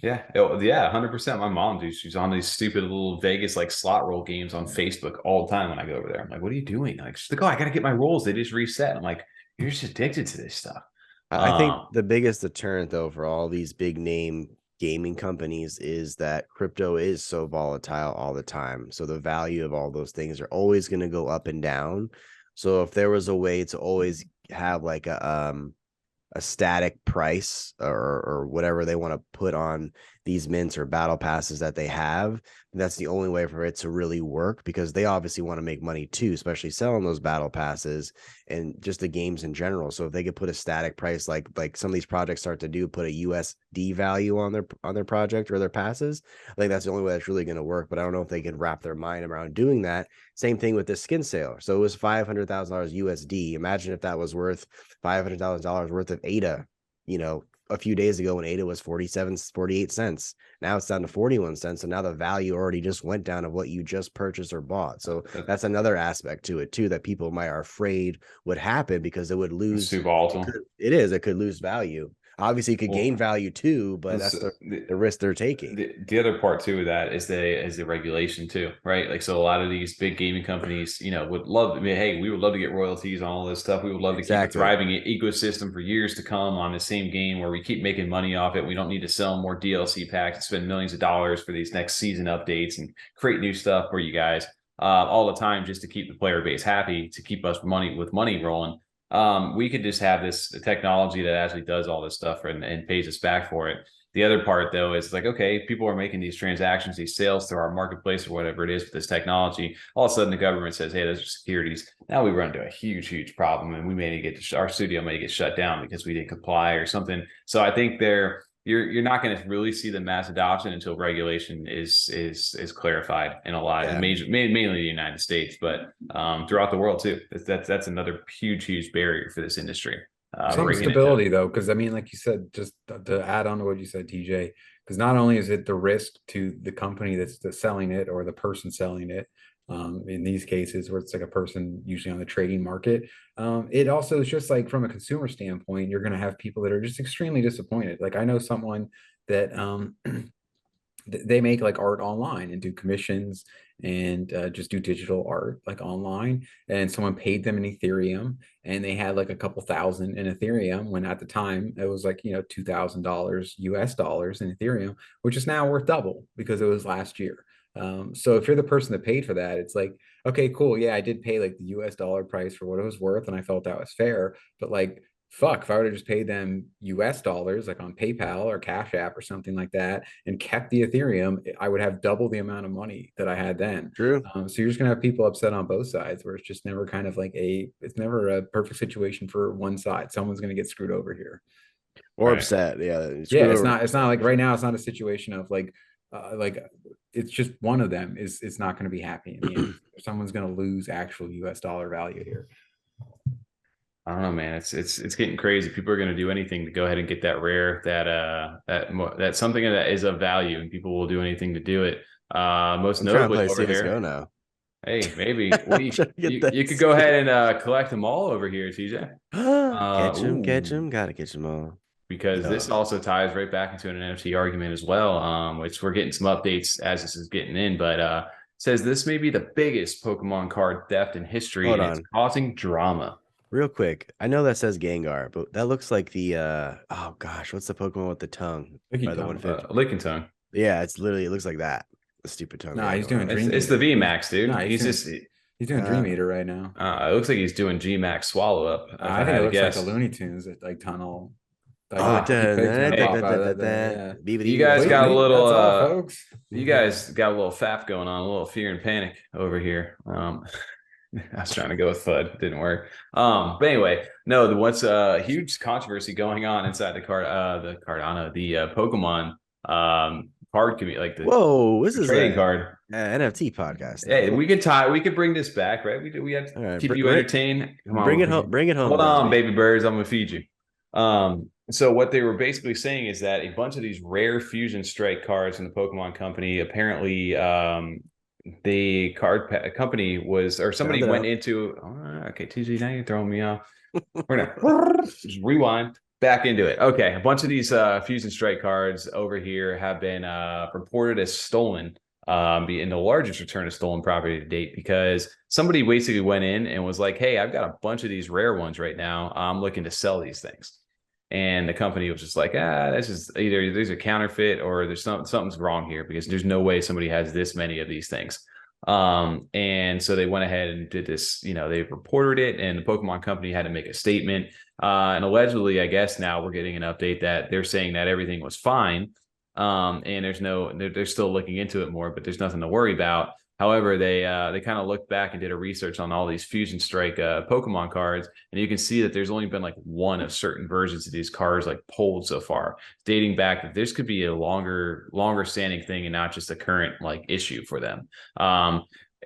Yeah, 100%. My mom, dude, she's on these stupid little Vegas like slot roll games on Facebook all the time when I go over there. I'm like, what are you doing? Like, she's like, oh, I gotta get my rolls. They just reset. I'm like, you're just addicted to this stuff. I think the biggest deterrent though for all these big name gaming companies is that crypto is so volatile all the time. So the value of all those things are always going to go up and down. So if there was a way to always have like a static price or whatever they want to put on these mints or battle passes that they have. That's the only way for it to really work, because they obviously want to make money too, especially selling those battle passes and just the games in general. So if they could put a static price, like some of these projects start to do, put a USD value on their project or their passes, I think that's the only way that's really going to work. But I don't know if they can wrap their mind around doing that. Same thing with this skin sale. So it was $500,000 USD. Imagine if that was worth $500,000 worth of ADA, a few days ago when ADA was 48 cents. Now it's down to 41 cents. So now the value already just went down of what you just purchased or bought. So that's another aspect to it too, that people are afraid would happen, because it would lose. It's too volatile. It could lose value. Obviously, it could gain value too, but that's the risk they're taking. The other part too of that is the regulation too, right? Like, so a lot of these big gaming companies, would love. I mean, hey, we would love to get royalties on all this stuff. We would love to keep a thriving ecosystem for years to come on the same game, where we keep making money off it. We don't need to sell more DLC packs and spend millions of dollars for these next season updates and create new stuff for you guys all the time, just to keep the player base happy, to keep us with money rolling. We could just have this technology that actually does all this stuff and pays us back for it. The other part, though, is like, okay, people are making these transactions, these sales through our marketplace or whatever it is with this technology. All of a sudden, the government says, hey, those are securities. Now we run into a huge problem, and we may get our studio may get shut down because we didn't comply or something. So I think you're not going to really see the mass adoption until regulation is clarified in a lot of mainly the United States, but throughout the world too. That's another huge barrier for this industry. Some stability though, because I mean, like you said, just to add on to what you said, TJ, because not only is it the risk to the company that's selling it or the person selling it, in these cases where it's like a person usually on the trading market, it also is just like from a consumer standpoint, you're going to have people that are just extremely disappointed. Like I know someone that they make like art online and do commissions and just do digital art like online, and someone paid them in Ethereum and they had like a couple thousand in Ethereum, when at the time it was like $2,000 US dollars in Ethereum, which is now worth double because it was last year. So if you're the person that paid for that, it's like, okay, cool. Yeah, I did pay like the US dollar price for what it was worth, and I felt that was fair. But like, fuck, if I would have just paid them US dollars, like on PayPal or Cash App or something like that, and kept the Ethereum, I would have double the amount of money that I had then. True. So you're just gonna have people upset on both sides, where it's just never kind of like it's never a perfect situation for one side. Someone's gonna get screwed over here. Or upset. Yeah. Yeah, it's not like right now, it's not a situation of like it's just one of them is not going to be happy in the end. Someone's going to lose actual US dollar value here. I don't know, man. It's getting crazy. People are going to do anything to go ahead and get that rare, that something that is of value, and people will do anything to do it. Most notably over here. Now. Hey, maybe you could go ahead and collect them all over here, TJ. Catch them. Gotta catch them all. Because this also ties right back into an NFT argument as well, which we're getting some updates as this is getting in, but says this may be the biggest Pokemon card theft in history, and it's causing drama. Real quick, I know that says Gengar, but that looks like the oh gosh, what's the Pokemon with the tongue? Licking tongue. Yeah, it looks like that. The stupid tongue. No, he's doing it's the VMAX, dude. No, he's doing Dream Eater right now. It looks like he's doing Gmax Swallow Up. I think it looks like a Looney Tunes like tunnel. You guys got a little you guys got a little FAP going on, a little fear and panic over here. I was trying to go with FUD, didn't work. But anyway, no, what's a huge controversy going on inside the Cardano, the Pokemon card community, like the this is trading card NFT podcast. Hey, we could bring this back, right? We have to keep you entertained. Come on, bring it home. Hold on, baby birds, I'm gonna feed you. So what they were basically saying is that a bunch of these rare Fusion Strike cards in the Pokemon company, apparently the card company was, or somebody went into, okay, TG, now you're throwing me off. We're gonna just rewind back into it. Okay, a bunch of these Fusion Strike cards over here have been reported as stolen, in the largest return of stolen property to date, because somebody basically went in and was like, hey, I've got a bunch of these rare ones right now. I'm looking to sell these things. And the company was just like, this is either these are counterfeit or there's something's wrong here, because there's no way somebody has this many of these things. And so they went ahead and did this, they reported it, and the Pokemon company had to make a statement. And allegedly, I guess now we're getting an update that they're saying that everything was fine. And they're still looking into it more, but there's nothing to worry about. However, they kind of looked back and did a research on all these Fusion Strike Pokemon cards, and you can see that there's only been like one of certain versions of these cards like pulled so far, dating back that this could be a longer standing thing and not just a current like issue for them.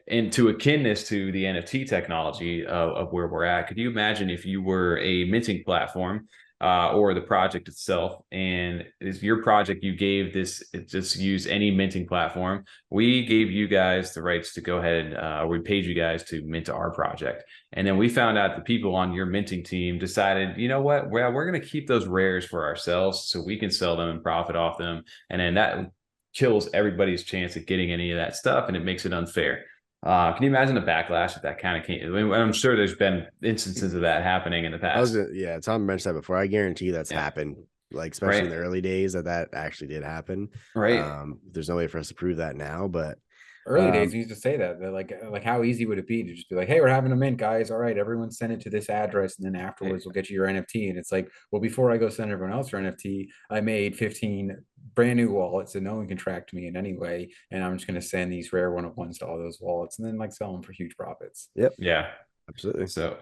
And to akin this to the NFT technology of where we're at, could you imagine if you were a minting platform or the project itself, and is your project, you gave this, just use any minting platform. We gave you guys the rights to go ahead, we paid you guys to mint our project. And then we found out the people on your minting team decided, you know what, we're going to keep those rares for ourselves so we can sell them and profit off them. And then that kills everybody's chance at getting any of that stuff, and it makes it unfair. Can you imagine the backlash if that kind of came? I mean, I'm sure there's been instances of that happening in the past. Yeah, Tom mentioned that before. I guarantee that's happened, like especially in the early days that actually did happen. Right. There's no way for us to prove that now, but early days we used to say that. They're like how easy would it be to just be like, hey, we're having a mint, guys. All right, everyone send it to this address, and then afterwards we'll get you your NFT. And it's like, well, before I go send everyone else your NFT, I made 15 brand new wallets and no one can track me in any way, and I'm just going to send these rare one-of-ones to all those wallets and then like sell them for huge profits. Yep. Yeah. Absolutely. So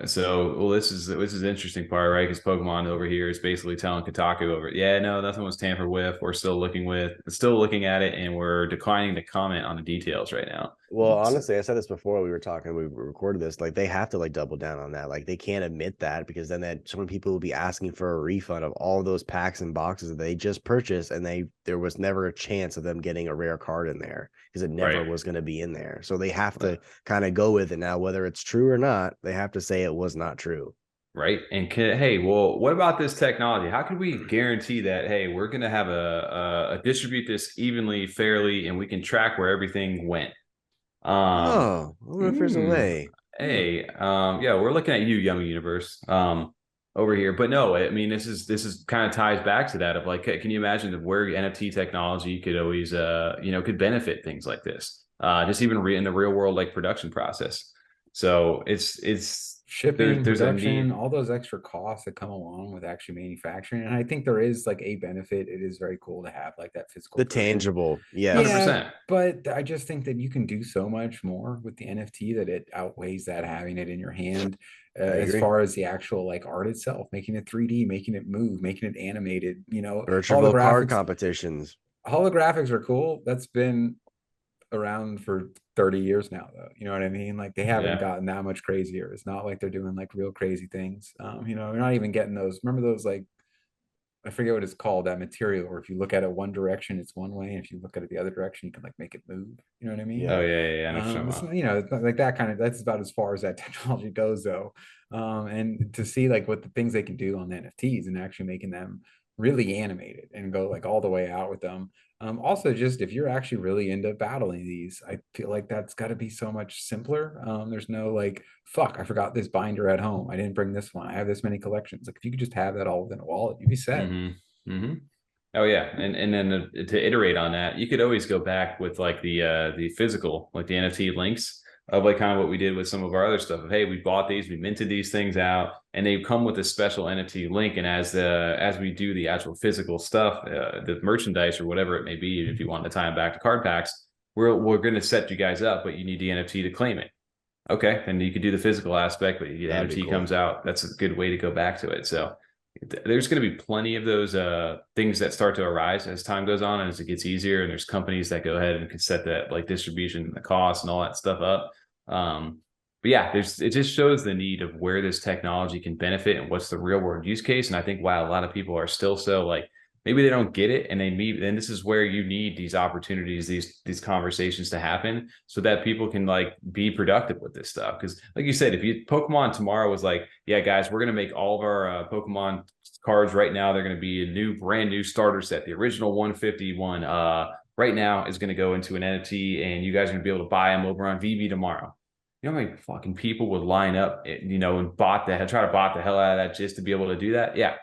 well, this is the interesting part, right? Because Pokemon over here is basically telling Kotaku over, yeah, no, nothing was tampered with. We're still looking at it, and we're declining to comment on the details right now. Well, honestly, I said this before we recorded this. Like, they have to like double down on that. Like, they can't admit that, because then so many people will be asking for a refund of all those packs and boxes that they just purchased, and there was never a chance of them getting a rare card in there because it never was going to be in there. So they have to kind of go with it now, whether it's true or not. They have to say it was not true. Right. And hey, well, what about this technology? How can we guarantee that, hey, we're going to have a distribute this evenly, fairly, and we can track where everything went? I wonder if there's a way. Hey, yeah, we're looking at you, Young Universe, over here. But no, I mean, this is kind of ties back to that of like, can you imagine where NFT technology could always, could benefit things like this, just even in the real world, like production process. So it's shipping, production, all those extra costs that come along with actually manufacturing. And I think there is like a benefit. It is very cool to have like that physical, tangible. Yeah. 100%. But I just think that you can do so much more with the NFT that it outweighs that having it in your hand. As far as the actual like art itself, making it 3D, making it move, making it animated, virtual card competitions. Holographics are cool. That's been around for 30 years now, though. You know what I mean? Like, they haven't gotten that much crazier. It's not like they're doing like real crazy things. They're not even getting those. Remember those, like, I forget what it's called, that material, or if you look at it one direction, it's one way, and if you look at it the other direction, you can like make it move. You know what I mean? Oh yeah. Like that kind of, that's about as far as that technology goes, though. And to see like what the things they can do on the NFTs and actually making them really animated and go like all the way out with them. Also, just if you're actually really into battling these, I feel like that's got to be so much simpler. There's no like, fuck, I forgot this binder at home. I didn't bring this one. I have this many collections. Like, if you could just have that all within a wallet, you'd be set. Oh yeah, and then to iterate on that, you could always go back with like the physical, like the NFT links of like kind of what we did with some of our other stuff. Of, hey, we bought these, we minted these things out, and they come with a special NFT link. And as we do the actual physical stuff, the merchandise or whatever it may be, if you want to tie them back to card packs, we're going to set you guys up, but you need the NFT to claim it. Okay, and you could do the physical aspect, but the NFT comes out. That's a good way to go back to it. So there's going to be plenty of those things that start to arise as time goes on and as it gets easier. And there's companies that go ahead and can set that like distribution and the cost and all that stuff up. But yeah, it just shows the need of where this technology can benefit and what's the real world use case. And I think why a lot of people are still so like, maybe they don't get it, and and this is where you need these opportunities, these conversations to happen so that people can like be productive with this stuff. Because like you said, if Pokemon tomorrow was like, yeah, guys, we're going to make all of our Pokemon cards right now. They're going to be a brand new starter set. The original 151 right now is going to go into an NFT, and you guys are going to be able to buy them over on VB tomorrow. You know how many fucking people would line up, and try to bot the hell out of that just to be able to do that? Yeah.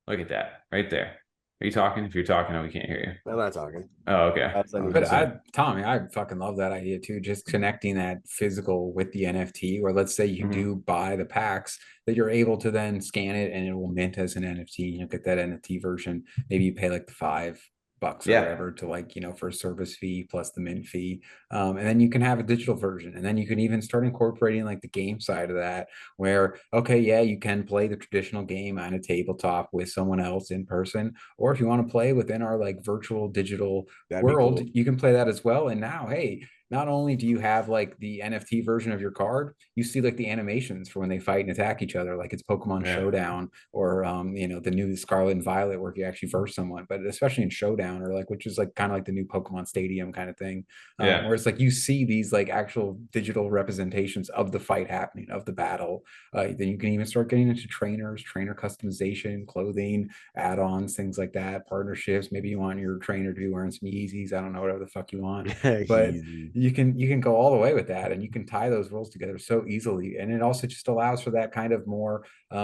Look at that right there. Are you talking? If you're talking, we can't hear you. I'm not talking. Oh, okay. But Tommy, I fucking love that idea too. Just connecting that physical with the NFT, where let's say you do buy the packs, that you're able to then scan it and it will mint as an NFT. You'll get that NFT version. Maybe you pay like the $5 bucks or Yeah. whatever to like, for a service fee plus the mint fee. And then you can have a digital version. And then you can even start incorporating like the game side of that, where, okay, yeah, you can play the traditional game on a tabletop with someone else in person. Or if you want to play within our like virtual digital That'd be world, cool. you can play that as well. And now, hey, not only do you have like the NFT version of your card, you see like the animations for when they fight and attack each other, like it's Pokemon Showdown, or the new Scarlet and Violet where you actually verse someone, but especially in Showdown, or like, which is like kind of like the new Pokemon Stadium kind of thing, where it's like you see these like actual digital representations of the fight happening, of the battle. Then you can even start getting into trainer customization, clothing, add-ons, things like that, partnerships. Maybe you want your trainer to be wearing some Yeezys, I don't know, whatever the fuck you want. But you can go all the way with that, and you can tie those roles together so easily. And it also just allows for that kind of more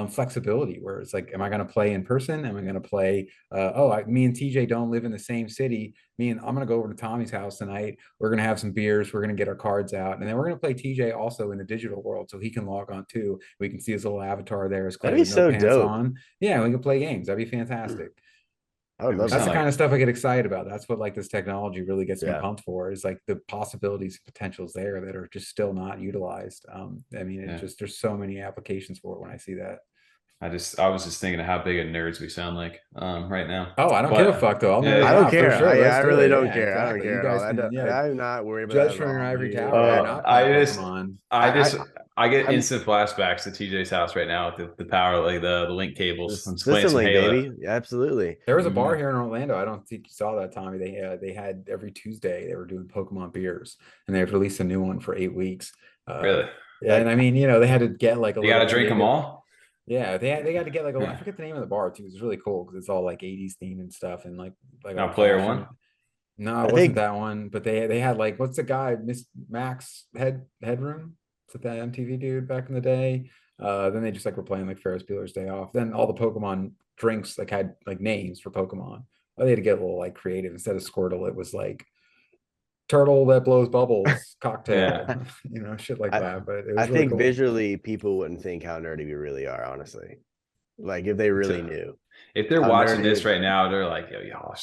flexibility, where it's like, am I going to play in person? Am I going to play me and TJ don't live in the same city, I'm going to go over to Tommy's house tonight, we're going to have some beers, we're going to get our cards out, and then we're going to play TJ also in the digital world, so he can log on too. We can see his little avatar there, his That'd be so pants dope. on. Yeah, we can play games. That'd be fantastic. I would love That's that. the kind of stuff I get excited about. That's what like this technology really gets me Yeah. pumped for, is like the possibilities and potentials there that are just still not utilized. There's so many applications for it when I see that. I was just thinking of how big of nerds we sound like right now. Oh, I don't give a fuck though. I don't care. Sure. I really it. don't Yeah, care. exactly. I don't care You at guys all. can, I'm not worried about judge that. from your ivory here. tower. Yeah. Not I get instant flashbacks to TJ's house right now with the power, like the link cables. System Link, baby. Yeah, absolutely. There was a bar here in Orlando. I don't think you saw that, Tommy. They had every Tuesday they were doing Pokemon beers, and they have released a new one for 8 weeks. Really? Yeah, and I mean, they had to get like a. You got to drink them all. Yeah, they got to get like I forget the name of the bar too. It's really cool because it's all like 80s theme and stuff, and like now Player One. No, it wasn't that one, but they had like, what's the guy, Miss Max Headroom? Is it that MTV dude back in the day? Then they just like were playing like Ferris Bueller's Day Off. Then all the Pokemon drinks like had like names for Pokemon. They had to get a little like creative. Instead of Squirtle, it was like turtle that blows bubbles cocktail, shit like that. But it was I think cool. Visually people wouldn't think how nerdy we really are, honestly. Like if they really knew. If they're watching this right now, they're like, "Yo, y'all,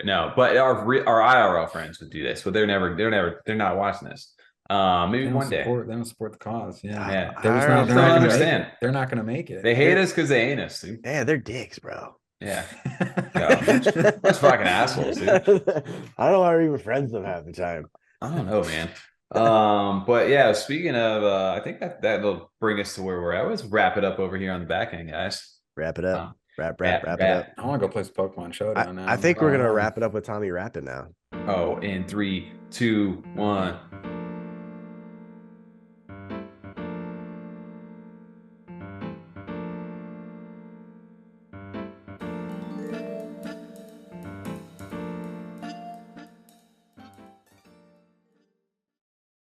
no." But our IRL friends would do this, but they're not watching this. Maybe one day. They don't support the cause. Yeah. They're not going to make it. They hate us because they ain't us, dude. Yeah, they're dicks, bro. Yeah. That's fucking assholes, dude. I don't know why we're even friends with them half the time. I don't know, man. But yeah, speaking of, I think that'll bring us to where we're at. Let's wrap it up over here on the back end, guys. Wrap it up. Wrap it up. I want to go play some Pokemon Showdown now. I think we're gonna wrap it up with Tommy rapping now. Oh, in 3, 2, 1.